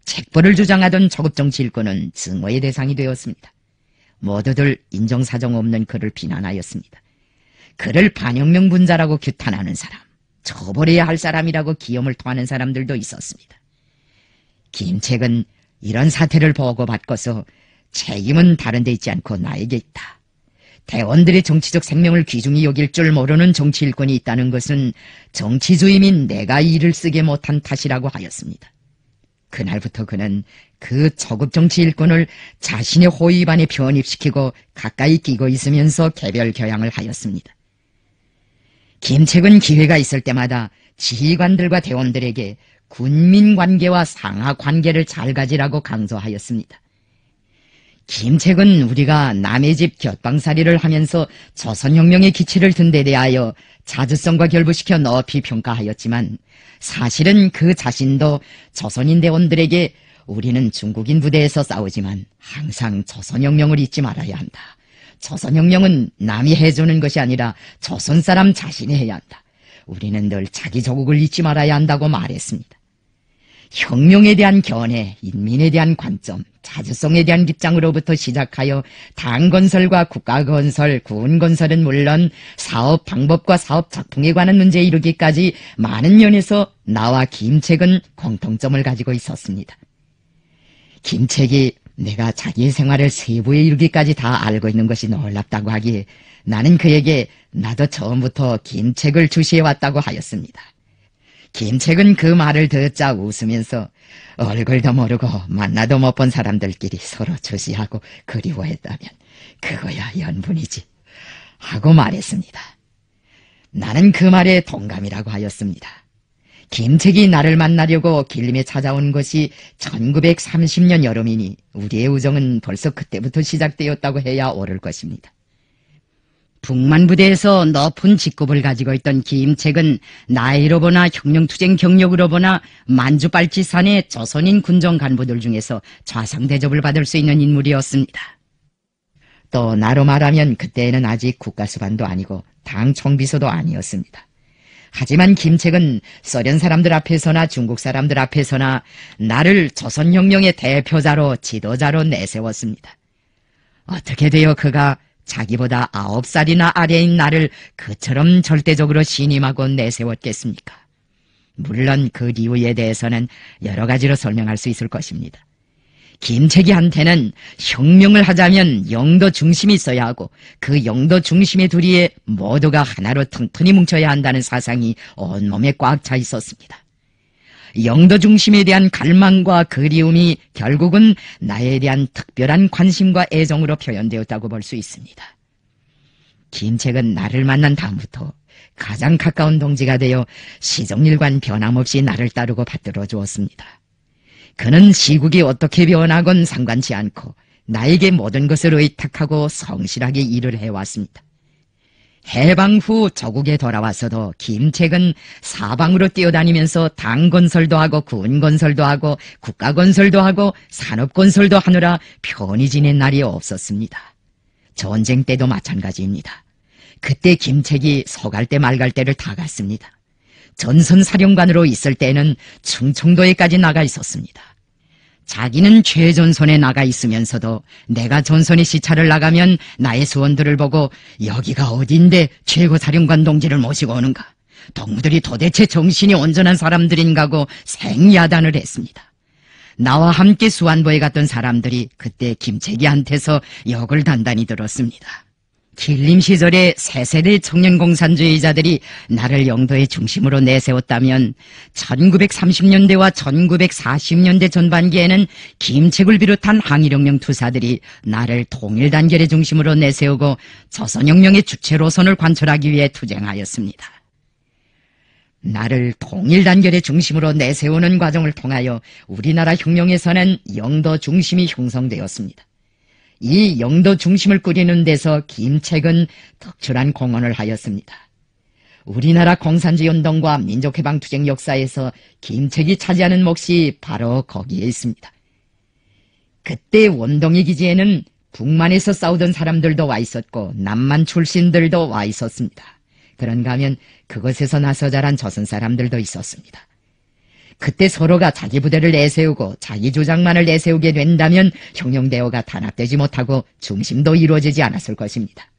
책벌을 주장하던 초급 정치 일꾼은 증오의 대상이 되었습니다. 모두들 인정사정 없는 그를 비난하였습니다. 그를 반혁명 분자라고 규탄하는 사람, 처벌해야 할 사람이라고 기염을 토하는 사람들도 있었습니다. 김책은 이런 사태를 보고받고서 책임은 다른 데 있지 않고 나에게 있다. 대원들의 정치적 생명을 귀중히 여길 줄 모르는 정치 일꾼이 있다는 것은 정치주의민 내가 이를 쓰게 못한 탓이라고 하였습니다. 그날부터 그는 그 초급 정치 일꾼을 자신의 호위반에 편입시키고 가까이 끼고 있으면서 개별 교양을 하였습니다. 김책은 기회가 있을 때마다 지휘관들과 대원들에게 군민관계와 상하관계를 잘 가지라고 강조하였습니다. 김책은 우리가 남의 집 곁방살이를 하면서 조선혁명의 기치를 든 데 대하여 자주성과 결부시켜 높이 평가하였지만 사실은 그 자신도 조선인 대원들에게 우리는 중국인 부대에서 싸우지만 항상 조선혁명을 잊지 말아야 한다. 조선혁명은 남이 해주는 것이 아니라 조선 사람 자신이 해야 한다. 우리는 늘 자기 조국을 잊지 말아야 한다고 말했습니다. 혁명에 대한 견해, 인민에 대한 관점, 자주성에 대한 입장으로부터 시작하여 당건설과 국가건설, 군건설은 물론 사업 방법과 사업 작풍에 관한 문제에 이르기까지 많은 면에서 나와 김책은 공통점을 가지고 있었습니다. 김책이 내가 자기의 생활을 세부에 이르기까지 다 알고 있는 것이 놀랍다고 하기에 나는 그에게 나도 처음부터 김책을 주시해왔다고 하였습니다. 김책은 그 말을 듣자 웃으면서 얼굴도 모르고 만나도 못 본 사람들끼리 서로 주시하고 그리워했다면 그거야 연분이지 하고 말했습니다. 나는 그 말에 동감이라고 하였습니다. 김책이 나를 만나려고 길림에 찾아온 것이 1930년 여름이니 우리의 우정은 벌써 그때부터 시작되었다고 해야 옳을 것입니다. 북만부대에서 높은 직급을 가지고 있던 김책은 나이로 보나 혁명투쟁 경력으로 보나 만주발치산의 조선인 군정 간부들 중에서 좌상대접을 받을 수 있는 인물이었습니다. 또 나로 말하면 그때에는 아직 국가수반도 아니고 당 총비서도 아니었습니다. 하지만 김책은 소련 사람들 앞에서나 중국 사람들 앞에서나 나를 조선혁명의 대표자로 지도자로 내세웠습니다. 어떻게 되어 그가 자기보다 9살이나 아래인 나를 그처럼 절대적으로 신임하고 내세웠겠습니까? 물론 그 이유에 대해서는 여러 가지로 설명할 수 있을 것입니다. 김책이한테는 혁명을 하자면 영도 중심이 있어야 하고 그 영도 중심의 둘이 모두가 하나로 튼튼히 뭉쳐야 한다는 사상이 온몸에 꽉 차 있었습니다. 영도 중심에 대한 갈망과 그리움이 결국은 나에 대한 특별한 관심과 애정으로 표현되었다고 볼 수 있습니다. 김책은 나를 만난 다음부터 가장 가까운 동지가 되어 시종일관 변함없이 나를 따르고 받들어 주었습니다. 그는 시국이 어떻게 변하건 상관치 않고 나에게 모든 것을 의탁하고 성실하게 일을 해왔습니다. 해방 후 조국에 돌아와서도 김책은 사방으로 뛰어다니면서 당 건설도 하고 군 건설도 하고 국가 건설도 하고 산업 건설도 하느라 편히 지낸 날이 없었습니다. 전쟁 때도 마찬가지입니다. 그때 김책이 서갈 때 말 갈 때를 다 갔습니다. 전선사령관으로 있을 때는 충청도에까지 나가 있었습니다. 자기는 최전선에 나가 있으면서도 내가 전선에 시차를 나가면 나의 수원들을 보고 여기가 어딘데 최고사령관 동지를 모시고 오는가? 동무들이 도대체 정신이 온전한 사람들인가고 생야단을 했습니다. 나와 함께 수안보에 갔던 사람들이 그때 김책이한테서 역을 단단히 들었습니다. 길림 시절에 새 세대 청년공산주의자들이 나를 영도의 중심으로 내세웠다면 1930년대와 1940년대 전반기에는 김책을 비롯한 항일혁명 투사들이 나를 통일단결의 중심으로 내세우고 조선혁명의 주체로선을 관철하기 위해 투쟁하였습니다. 나를 통일단결의 중심으로 내세우는 과정을 통하여 우리나라 혁명에서는 영도 중심이 형성되었습니다. 이 영도 중심을 꾸리는 데서 김책은 특출한 공헌을 하였습니다. 우리나라 공산주의 운동과 민족해방투쟁 역사에서 김책이 차지하는 몫이 바로 거기에 있습니다. 그때 원동이 기지에는 북만에서 싸우던 사람들도 와 있었고 남만 출신들도 와 있었습니다. 그런가 하면 그것에서 나서 자란 조선 사람들도 있었습니다. 그때 서로가 자기 부대를 내세우고 자기 주장만을 내세우게 된다면 혁명대오가 단합되지 못하고 중심도 이루어지지 않았을 것입니다.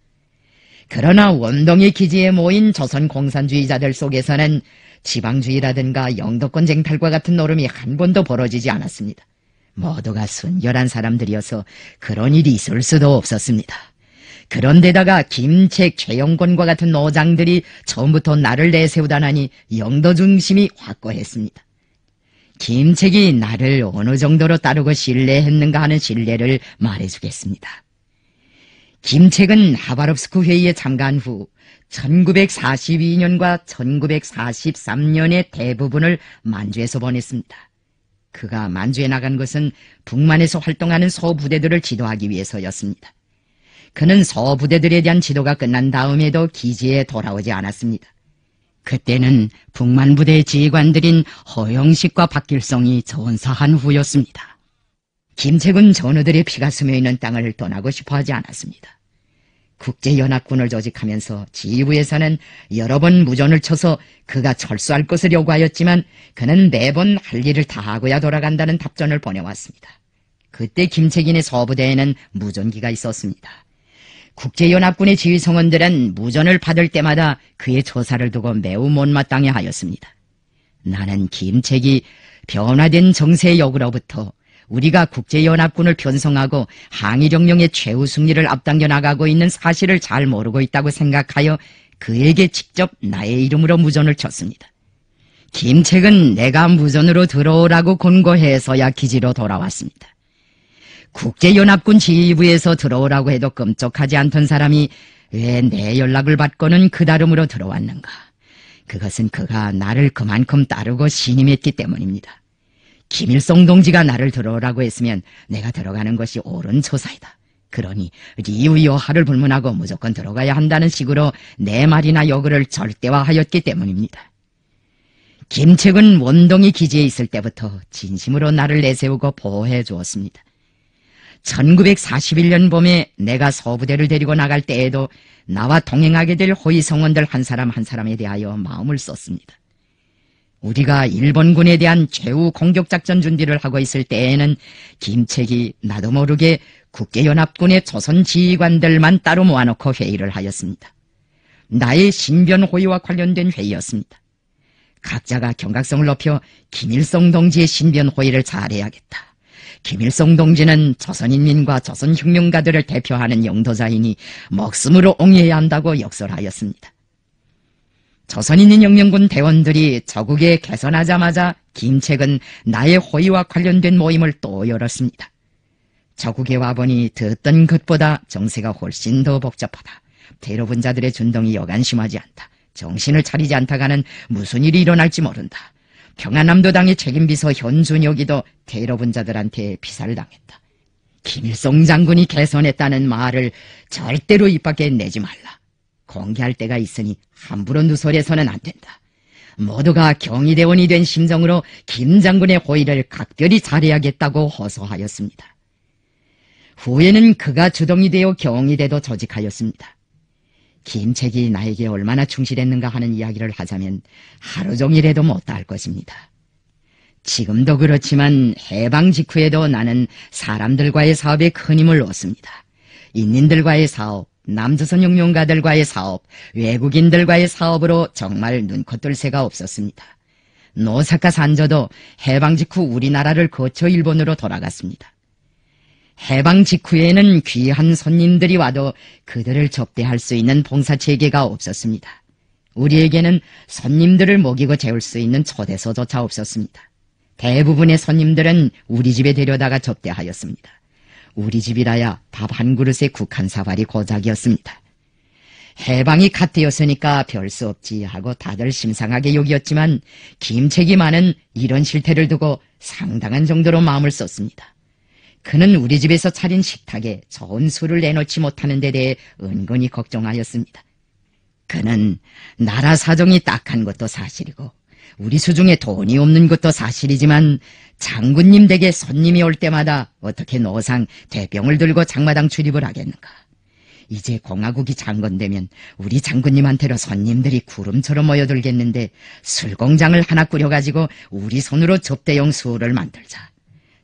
그러나 원동의 기지에 모인 조선 공산주의자들 속에서는 지방주의라든가 영도권 쟁탈과 같은 노름이 한 번도 벌어지지 않았습니다. 모두가 순결한 사람들이어서 그런 일이 있을 수도 없었습니다. 그런데다가 김책, 최영권과 같은 노장들이 처음부터 나를 내세우다나니 영도 중심이 확고했습니다. 김책이 나를 어느 정도로 따르고 신뢰했는가 하는 신뢰를 말해주겠습니다. 김책은 하바롭스크 회의에 참가한 후 1942년과 1943년의 대부분을 만주에서 보냈습니다. 그가 만주에 나간 것은 북만에서 활동하는 소부대들을 지도하기 위해서였습니다. 그는 소부대들에 대한 지도가 끝난 다음에도 기지에 돌아오지 않았습니다. 그때는 북만부대의 지휘관들인 허영식과 박길성이 전사한 후였습니다. 김책은 전우들의 피가 스며있는 땅을 떠나고 싶어하지 않았습니다. 국제연합군을 조직하면서 지휘부에서는 여러 번 무전을 쳐서 그가 철수할 것을 요구하였지만 그는 매번 할 일을 다 하고야 돌아간다는 답변을 보내왔습니다. 그때 김책인의 소부대에는 무전기가 있었습니다. 국제연합군의 지휘성원들은 무전을 받을 때마다 그의 조사를 두고 매우 못마땅해 하였습니다. 나는 김책이 변화된 정세의 역으로부터 우리가 국제연합군을 편성하고 항일혁명의 최후 승리를 앞당겨 나가고 있는 사실을 잘 모르고 있다고 생각하여 그에게 직접 나의 이름으로 무전을 쳤습니다. 김책은 내가 무전으로 들어오라고 권고해서야 기지로 돌아왔습니다. 국제연합군 지휘부에서 들어오라고 해도 끔찍하지 않던 사람이 왜 내 연락을 받고는 그 다름으로 들어왔는가? 그것은 그가 나를 그만큼 따르고 신임했기 때문입니다. 김일성 동지가 나를 들어오라고 했으면 내가 들어가는 것이 옳은 처사이다. 그러니 리우 여하를 불문하고 무조건 들어가야 한다는 식으로 내 말이나 요구를 절대화하였기 때문입니다. 김책은 원동이 기지에 있을 때부터 진심으로 나를 내세우고 보호해 주었습니다. 1941년 봄에 내가 서부대를 데리고 나갈 때에도 나와 동행하게 될 호위 성원들 한 사람 한 사람에 대하여 마음을 썼습니다. 우리가 일본군에 대한 최후 공격작전 준비를 하고 있을 때에는 김책이 나도 모르게 국제연합군의 조선 지휘관들만 따로 모아놓고 회의를 하였습니다. 나의 신변 호위와 관련된 회의였습니다. 각자가 경각성을 높여 김일성 동지의 신변 호위를 잘해야겠다. 김일성 동지는 조선인민과 조선혁명가들을 대표하는 영도자이니 목숨으로 옹이해야 한다고 역설하였습니다. 조선인민혁명군 대원들이 저국에 개선하자마자 김책은 나의 호위와 관련된 모임을 또 열었습니다. 저국에 와보니 듣던 것보다 정세가 훨씬 더 복잡하다. 대로분자들의 준동이 여간 심하지 않다. 정신을 차리지 않다가는 무슨 일이 일어날지 모른다. 평안남도당의 책임비서 현준혁이도 대로분자들한테 피살을 당했다. 김일성 장군이 개선했다는 말을 절대로 입 밖에 내지 말라. 공개할 때가 있으니 함부로 누설해서는 안 된다. 모두가 경위대원이 된 심정으로 김 장군의 호의를 각별히 잘해야겠다고 호소하였습니다. 후에는 그가 주동이 되어 경위대도 조직하였습니다. 김책이 나에게 얼마나 충실했는가 하는 이야기를 하자면 하루 종일해도 못다할 것입니다. 지금도 그렇지만 해방 직후에도 나는 사람들과의 사업에 큰 힘을 얻습니다. 인민들과의 사업, 남조선 혁명가들과의 사업, 외국인들과의 사업으로 정말 눈코 뜰 새가 없었습니다. 노사카 산저도 해방 직후 우리나라를 거쳐 일본으로 돌아갔습니다. 해방 직후에는 귀한 손님들이 와도 그들을 접대할 수 있는 봉사체계가 없었습니다. 우리에게는 손님들을 먹이고 재울 수 있는 초대소조차 없었습니다. 대부분의 손님들은 우리 집에 데려다가 접대하였습니다. 우리 집이라야 밥 한 그릇에 국한 사발이 고작이었습니다. 해방이 갓 되었으니까 별 수 없지 하고 다들 심상하게 여기었지만 김책이만은 이런 실태를 두고 상당한 정도로 마음을 썼습니다. 그는 우리 집에서 차린 식탁에 좋은 술을 내놓지 못하는 데 대해 은근히 걱정하였습니다. 그는 나라 사정이 딱한 것도 사실이고 우리 수중에 돈이 없는 것도 사실이지만 장군님 댁에 손님이 올 때마다 어떻게 노상 대병을 들고 장마당 출입을 하겠는가. 이제 공화국이 창건되면 우리 장군님한테로 손님들이 구름처럼 모여들겠는데 술공장을 하나 꾸려가지고 우리 손으로 접대용 술을 만들자.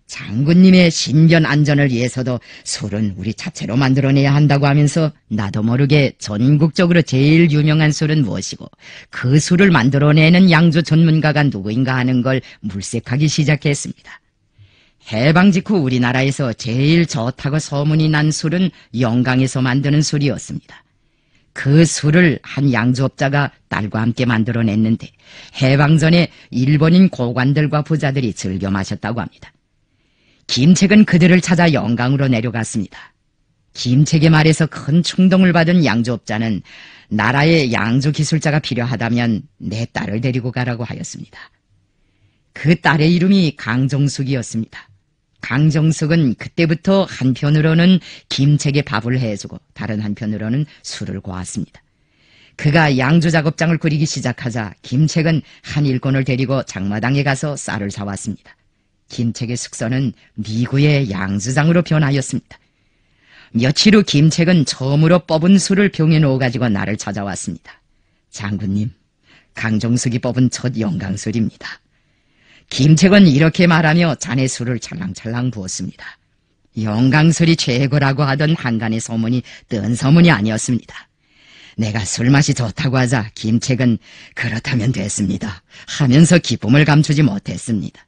장군님의 신변 안전을 위해서도 술은 우리 자체로 만들어내야 한다고 하면서 나도 모르게 전국적으로 제일 유명한 술은 무엇이고 그 술을 만들어내는 양주 전문가가 누구인가 하는 걸 물색하기 시작했습니다. 해방 직후 우리나라에서 제일 좋다고 소문이 난 술은 영강에서 만드는 술이었습니다. 그 술을 한 양주업자가 딸과 함께 만들어냈는데 해방 전에 일본인 고관들과 부자들이 즐겨 마셨다고 합니다. 김책은 그들을 찾아 영강으로 내려갔습니다. 김책의 말에서 큰 충동을 받은 양주업자는 나라에 양주 기술자가 필요하다면 내 딸을 데리고 가라고 하였습니다. 그 딸의 이름이 강정숙이었습니다. 강정숙은 그때부터 한편으로는 김책에 밥을 해주고 다른 한편으로는 술을 고았습니다. 그가 양주 작업장을 꾸리기 시작하자 김책은 한 일꾼을 데리고 장마당에 가서 쌀을 사왔습니다. 김책의 숙소는 미구의 양주장으로 변하였습니다. 며칠 후 김책은 처음으로 뽑은 술을 병에 넣어가지고 나를 찾아왔습니다. 장군님, 강정숙이 뽑은 첫 영강술입니다. 김책은 이렇게 말하며 잔에 술을 찰랑찰랑 부었습니다. 영강술이 최고라고 하던 한간의 소문이 뜬 소문이 아니었습니다. 내가 술맛이 좋다고 하자 김책은 그렇다면 됐습니다 하면서 기쁨을 감추지 못했습니다.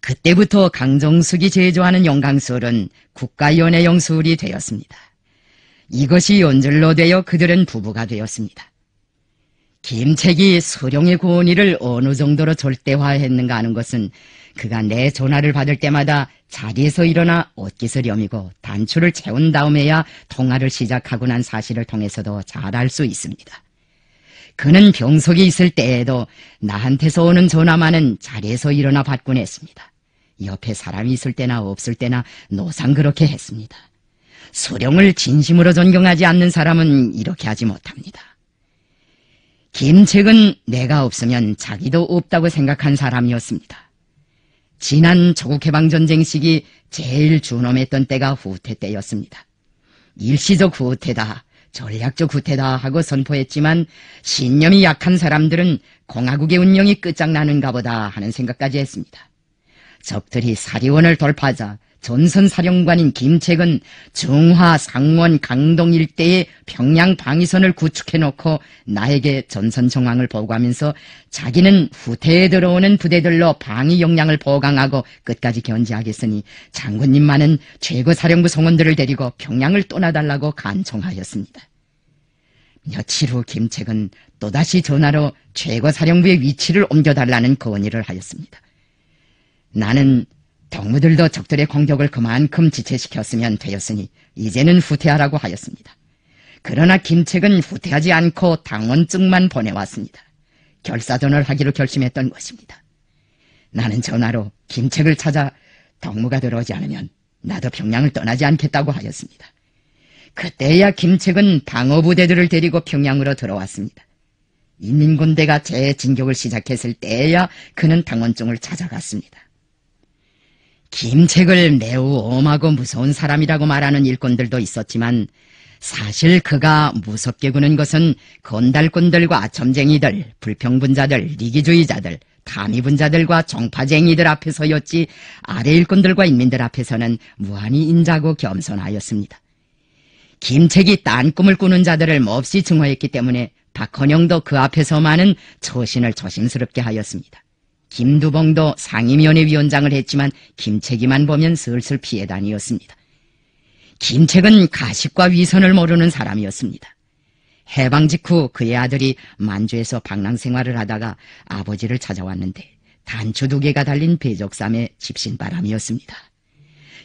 그때부터 강정숙이 제조하는 영강술은 국가연애용 술이 되었습니다. 이것이 연줄로 되어 그들은 부부가 되었습니다. 김책이 수룡의 고은이를 어느 정도로 절대화했는가 하는 것은 그가 내 전화를 받을 때마다 자리에서 일어나 옷깃을 여미고 단추를 채운 다음에야 통화를 시작하고 난 사실을 통해서도 잘 알 수 있습니다. 그는 병석이 있을 때에도 나한테서 오는 전화만은 자리에서 일어나 받곤 했습니다. 옆에 사람이 있을 때나 없을 때나 노상 그렇게 했습니다. 수룡을 진심으로 존경하지 않는 사람은 이렇게 하지 못합니다. 김책은 내가 없으면 자기도 없다고 생각한 사람이었습니다. 지난 조국해방전쟁 시기 제일 준엄했던 때가 후퇴 때였습니다. 일시적 후퇴다, 전략적 후퇴다 하고 선포했지만 신념이 약한 사람들은 공화국의 운영이 끝장나는가 보다 하는 생각까지 했습니다. 적들이 사리원을 돌파하자 전선사령관인 김책은 중화, 상원, 강동 일대의 평양 방위선을 구축해놓고 나에게 전선 정황을 보고하면서 자기는 후퇴에 들어오는 부대들로 방위 역량을 보강하고 끝까지 견제하겠으니 장군님만은 최고사령부 성원들을 데리고 평양을 떠나달라고 간청하였습니다. 며칠 후 김책은 또다시 전화로 최고사령부의 위치를 옮겨달라는 건의를 하였습니다. 나는 동무들도 적들의 공격을 그만큼 지체시켰으면 되었으니 이제는 후퇴하라고 하였습니다. 그러나 김책은 후퇴하지 않고 당원증만 보내왔습니다. 결사전을 하기로 결심했던 것입니다. 나는 전화로 김책을 찾아 동무가 들어오지 않으면 나도 평양을 떠나지 않겠다고 하였습니다. 그때야 김책은 방어부대들을 데리고 평양으로 들어왔습니다. 인민군대가 재진격을 시작했을 때야 그는 당원증을 찾아갔습니다. 김책을 매우 엄하고 무서운 사람이라고 말하는 일꾼들도 있었지만 사실 그가 무섭게 구는 것은 건달꾼들과 아첨쟁이들, 불평분자들, 리기주의자들, 탐의분자들과 정파쟁이들 앞에서였지 아래 일꾼들과 인민들 앞에서는 무한히 인자고 겸손하였습니다. 김책이 딴 꿈을 꾸는 자들을 몹시 증오했기 때문에 박헌영도 그 앞에서만은 처신을 조심스럽게 하였습니다. 김두봉도 상임위원회위원장을 했지만 김책이만 보면 슬슬 피해 다니었습니다. 김책은 가식과 위선을 모르는 사람이었습니다. 해방 직후 그의 아들이 만주에서 방랑생활을 하다가 아버지를 찾아왔는데 단추 2개가 달린 배족삼의 집신바람이었습니다.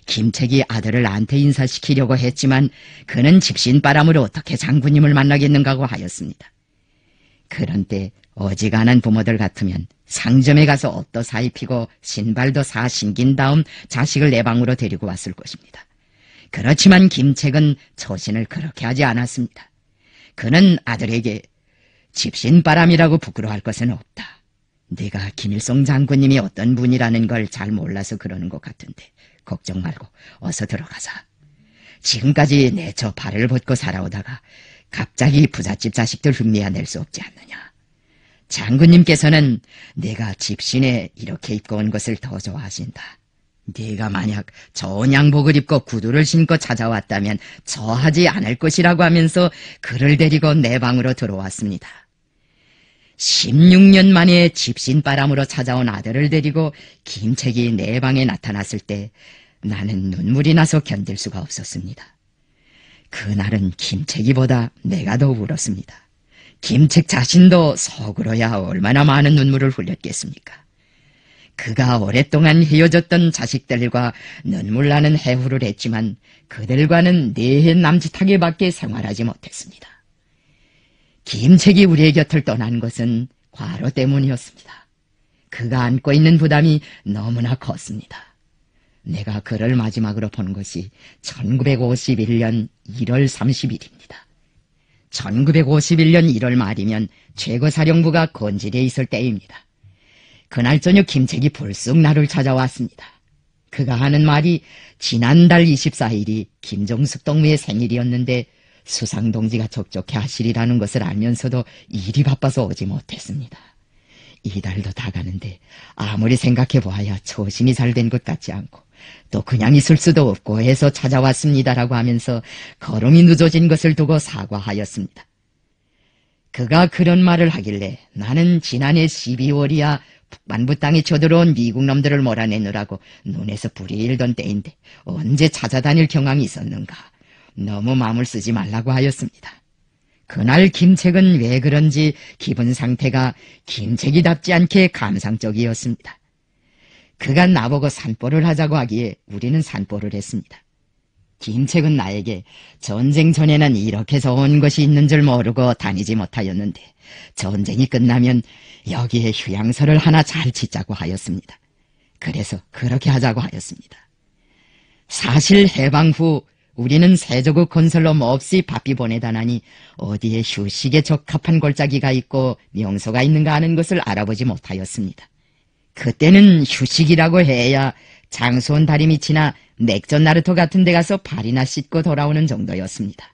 김책이 아들을 나한테 인사시키려고 했지만 그는 집신바람으로 어떻게 장군님을 만나겠는가고 하였습니다. 그런 때 어지간한 부모들 같으면 상점에 가서 옷도 사입히고 신발도 사 신긴 다음 자식을 내 방으로 데리고 왔을 것입니다. 그렇지만 김책은 처신을 그렇게 하지 않았습니다. 그는 아들에게 집신바람이라고 부끄러워할 것은 없다. 네가 김일성 장군님이 어떤 분이라는 걸 잘 몰라서 그러는 것 같은데 걱정 말고 어서 들어가자. 지금까지 내 저 발을 벗고 살아오다가 갑자기 부잣집 자식들 흠내야 낼 수 없지 않느냐. 장군님께서는 내가 집신에 이렇게 입고 온 것을 더 좋아하신다. 네가 만약 좋은 양복을 입고 구두를 신고 찾아왔다면 저하지 않을 것이라고 하면서 그를 데리고 내 방으로 들어왔습니다. 16년 만에 집신바람으로 찾아온 아들을 데리고 김책이 내 방에 나타났을 때 나는 눈물이 나서 견딜 수가 없었습니다. 그날은 김책이보다 내가 더 울었습니다. 김책 자신도 속으로야 얼마나 많은 눈물을 흘렸겠습니까? 그가 오랫동안 헤어졌던 자식들과 눈물 나는 해후를 했지만 그들과는 내해 남짓하게밖에 생활하지 못했습니다. 김책이 우리의 곁을 떠난 것은 과로 때문이었습니다. 그가 안고 있는 부담이 너무나 컸습니다. 내가 그를 마지막으로 본 것이 1951년 1월 30일입니다. 1951년 1월 말이면 최고사령부가 건질에 있을 때입니다. 그날 저녁 김책이 불쑥 나를 찾아왔습니다. 그가 하는 말이 지난달 24일이 김정숙 동무의 생일이었는데 수상동지가 촉촉해 하시리라는 것을 알면서도 일이 바빠서 오지 못했습니다. 이달도 다 가는데 아무리 생각해보아야 처신이 잘 된 것 같지 않고 또 그냥 있을 수도 없고 해서 찾아왔습니다라고 하면서 걸음이 늦어진 것을 두고 사과하였습니다. 그가 그런 말을 하길래 나는 지난해 12월이야 북반부 땅에 쳐들어온 미국 놈들을 몰아내느라고 눈에서 불이 일던 때인데 언제 찾아다닐 경황이 있었는가. 너무 마음을 쓰지 말라고 하였습니다. 그날 김책은 왜 그런지 기분 상태가 김책이답지 않게 감상적이었습니다. 그가 나보고 산보를 하자고 하기에 우리는 산보를 했습니다. 김책은 나에게 전쟁 전에는 이렇게 좋은 것이 있는 줄 모르고 다니지 못하였는데 전쟁이 끝나면 여기에 휴양소를 하나 잘 짓자고 하였습니다. 그래서 그렇게 하자고 하였습니다. 사실 해방 후 우리는 세조국 건설로 몹시 바삐 보내다나니 어디에 휴식에 적합한 골짜기가 있고 명소가 있는가 하는 것을 알아보지 못하였습니다. 그때는 휴식이라고 해야 장수원 다리 밑이나 맥전 나루터 같은 데 가서 발이나 씻고 돌아오는 정도였습니다.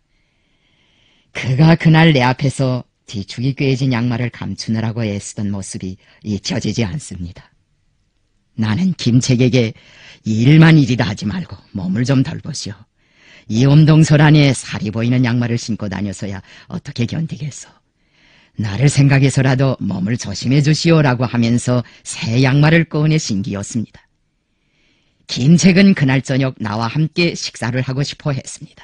그가 그날 내 앞에서 뒤축이 꿰진 양말을 감추느라고 애쓰던 모습이 잊혀지지 않습니다. 나는 김책에게 일만 일이라 하지 말고 몸을 좀 덜 보시오. 이 엄동설 안에 살이 보이는 양말을 신고 다녀서야 어떻게 견디겠소. 나를 생각해서라도 몸을 조심해 주시오라고 하면서 새 양말을 꺼내 신기었습니다. 김책은 그날 저녁 나와 함께 식사를 하고 싶어 했습니다.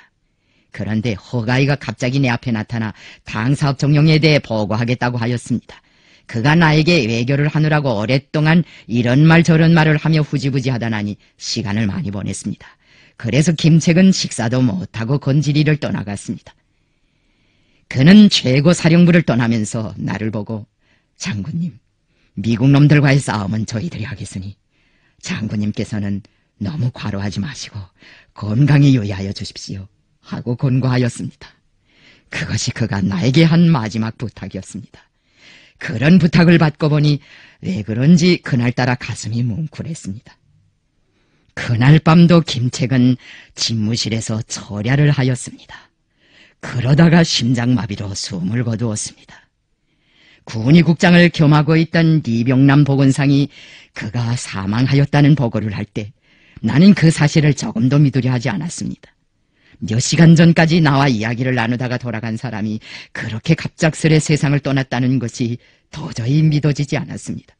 그런데 허가이가 갑자기 내 앞에 나타나 당사업 종용에 대해 보고하겠다고 하였습니다. 그가 나에게 외교를 하느라고 오랫동안 이런 말 저런 말을 하며 후지부지 하다나니 시간을 많이 보냈습니다. 그래서 김책은 식사도 못하고 건지리를 떠나갔습니다. 그는 최고사령부를 떠나면서 나를 보고 장군님, 미국 놈들과의 싸움은 저희들이 하겠으니 장군님께서는 너무 과로하지 마시고 건강에 유의하여 주십시오 하고 권고하였습니다. 그것이 그가 나에게 한 마지막 부탁이었습니다. 그런 부탁을 받고 보니 왜 그런지 그날따라 가슴이 뭉클했습니다. 그날 밤도 김책은 집무실에서 철야를 하였습니다. 그러다가 심장마비로 숨을 거두었습니다. 군의국장을 겸하고 있던 리병남 보건상이 그가 사망하였다는 보고를 할 때 나는 그 사실을 조금도 믿으려 하지 않았습니다. 몇 시간 전까지 나와 이야기를 나누다가 돌아간 사람이 그렇게 갑작스레 세상을 떠났다는 것이 도저히 믿어지지 않았습니다.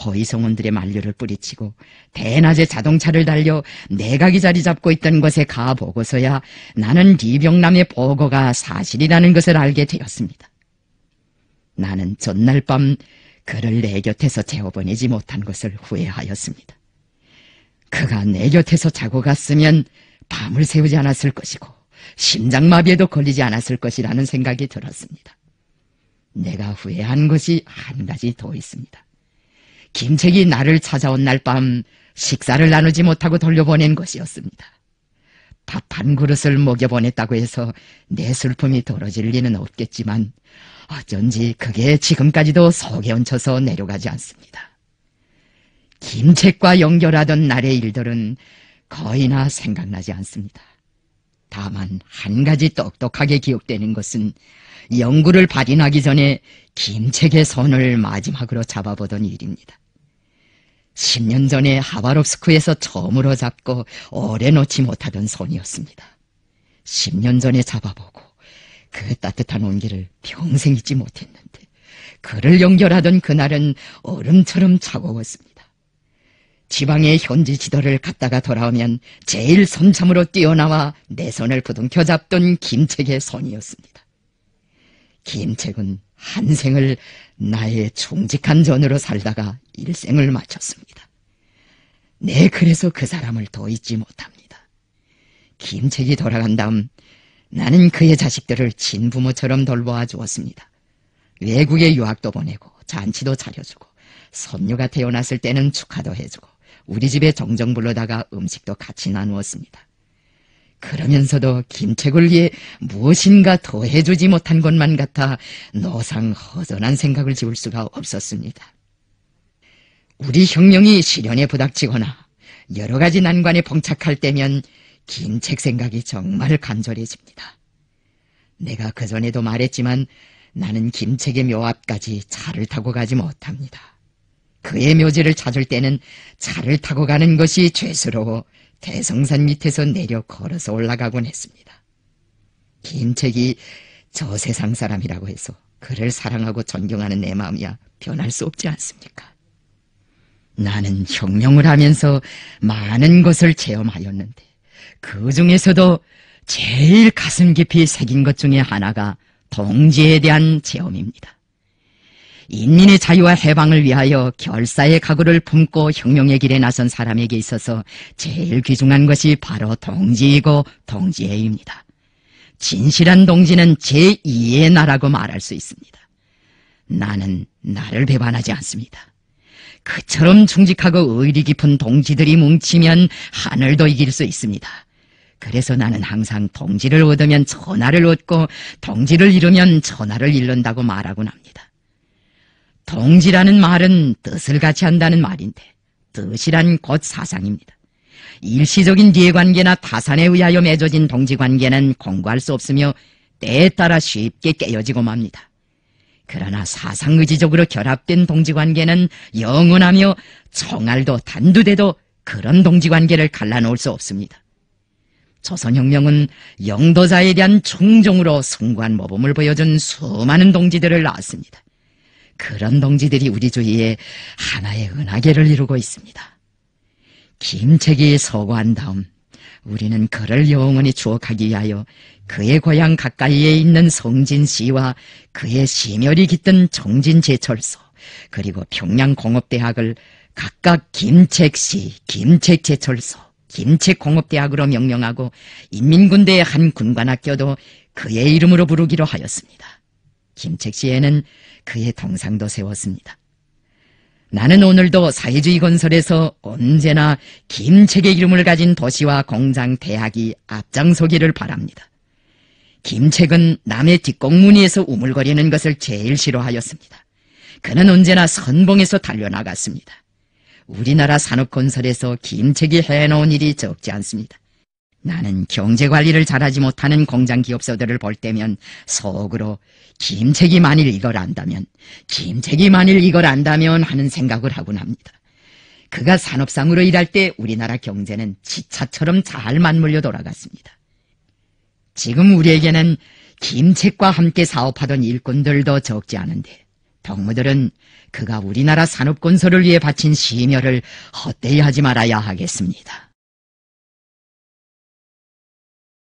허위소문들의 만류를 뿌리치고 대낮에 자동차를 달려 내각이 자리 잡고 있던 곳에 가보고서야 나는 리병남의 보고가 사실이라는 것을 알게 되었습니다. 나는 전날 밤 그를 내 곁에서 재워보내지 못한 것을 후회하였습니다. 그가 내 곁에서 자고 갔으면 밤을 새우지 않았을 것이고 심장마비에도 걸리지 않았을 것이라는 생각이 들었습니다. 내가 후회한 것이 한 가지 더 있습니다. 김책이 나를 찾아온 날 밤 식사를 나누지 못하고 돌려보낸 것이었습니다. 밥 한 그릇을 먹여보냈다고 해서 내 슬픔이 덜어질 리는 없겠지만 어쩐지 그게 지금까지도 속에 얹혀서 내려가지 않습니다. 김책과 연결하던 날의 일들은 거의나 생각나지 않습니다. 다만 한 가지 똑똑하게 기억되는 것은 영구를 발인하기 전에 김책의 손을 마지막으로 잡아보던 일입니다. 10년 전에 하바롭스크에서 처음으로 잡고 오래 놓지 못하던 손이었습니다. 10년 전에 잡아보고 그 따뜻한 온기를 평생 잊지 못했는데 그를 연결하던 그날은 얼음처럼 차가웠습니다. 지방의 현지 지도를 갖다가 돌아오면 제일 섬참으로 뛰어나와 내 손을 부둥켜 잡던 김책의 손이었습니다. 김책은 한 생을 나의 충직한 전우로 살다가 일생을 마쳤습니다. 네, 그래서 그 사람을 더 잊지 못합니다. 김책이 돌아간 다음 나는 그의 자식들을 친부모처럼 돌보아 주었습니다. 외국에 유학도 보내고 잔치도 차려주고 손녀가 태어났을 때는 축하도 해주고 우리 집에 정정 불러다가 음식도 같이 나누었습니다. 그러면서도 김책을 위해 무엇인가 더 해주지 못한 것만 같아 노상 허전한 생각을 지울 수가 없었습니다. 우리 혁명이 시련에 부닥치거나 여러 가지 난관에 봉착할 때면 김책 생각이 정말 간절해집니다. 내가 그전에도 말했지만 나는 김책의 묘 앞까지 차를 타고 가지 못합니다. 그의 묘지를 찾을 때는 차를 타고 가는 것이 죄스러워 대성산 밑에서 내려 걸어서 올라가곤 했습니다. 김책이 저 세상 사람이라고 해서 그를 사랑하고 존경하는 내 마음이야 변할 수 없지 않습니까? 나는 혁명을 하면서 많은 것을 체험하였는데 그 중에서도 제일 가슴 깊이 새긴 것 중에 하나가 동지에 대한 체험입니다. 인민의 자유와 해방을 위하여 결사의 각오를 품고 혁명의 길에 나선 사람에게 있어서 제일 귀중한 것이 바로 동지이고 동지애입니다. 진실한 동지는 제2의 나라고 말할 수 있습니다. 나는 나를 배반하지 않습니다. 그처럼 충직하고 의리 깊은 동지들이 뭉치면 하늘도 이길 수 있습니다. 그래서 나는 항상 동지를 얻으면 천하를 얻고 동지를 잃으면 천하를 잃는다고 말하곤 합니다. 동지라는 말은 뜻을 같이 한다는 말인데 뜻이란 곧 사상입니다. 일시적인 이해관계나 타산에 의하여 맺어진 동지관계는 공고할 수 없으며 때에 따라 쉽게 깨어지고 맙니다. 그러나 사상의지적으로 결합된 동지관계는 영원하며 총알도 단두대도 그런 동지관계를 갈라놓을 수 없습니다. 조선혁명은 영도자에 대한 충정으로 숭고한 모범을 보여준 수많은 동지들을 낳았습니다. 그런 동지들이 우리 주위에 하나의 은하계를 이루고 있습니다. 김책이 서거한 다음 우리는 그를 영원히 추억하기 위하여 그의 고향 가까이에 있는 성진시와 그의 심혈이 깃든 정진제철소 그리고 평양공업대학을 각각 김책시, 김책제철소, 김책공업대학으로 명명하고 인민군대의 한 군관학교도 그의 이름으로 부르기로 하였습니다. 김책시에는 그의 동상도 세웠습니다. 나는 오늘도 사회주의 건설에서 언제나 김책의 이름을 가진 도시와 공장, 대학이 앞장서기를 바랍니다. 김책은 남의 뒷공무니에서 우물거리는 것을 제일 싫어하였습니다. 그는 언제나 선봉에서 달려나갔습니다. 우리나라 산업건설에서 김책이 해놓은 일이 적지 않습니다. 나는 경제관리를 잘하지 못하는 공장기업소들을 볼 때면 속으로 김책이 만일 이걸 안다면 하는 생각을 하곤 합니다. 그가 산업상으로 일할 때 우리나라 경제는 지차처럼 잘 맞물려 돌아갔습니다. 지금 우리에게는 김책과 함께 사업하던 일꾼들도 적지 않은데 동무들은 그가 우리나라 산업건설을 위해 바친 심혈을 헛되이 하지 말아야 하겠습니다.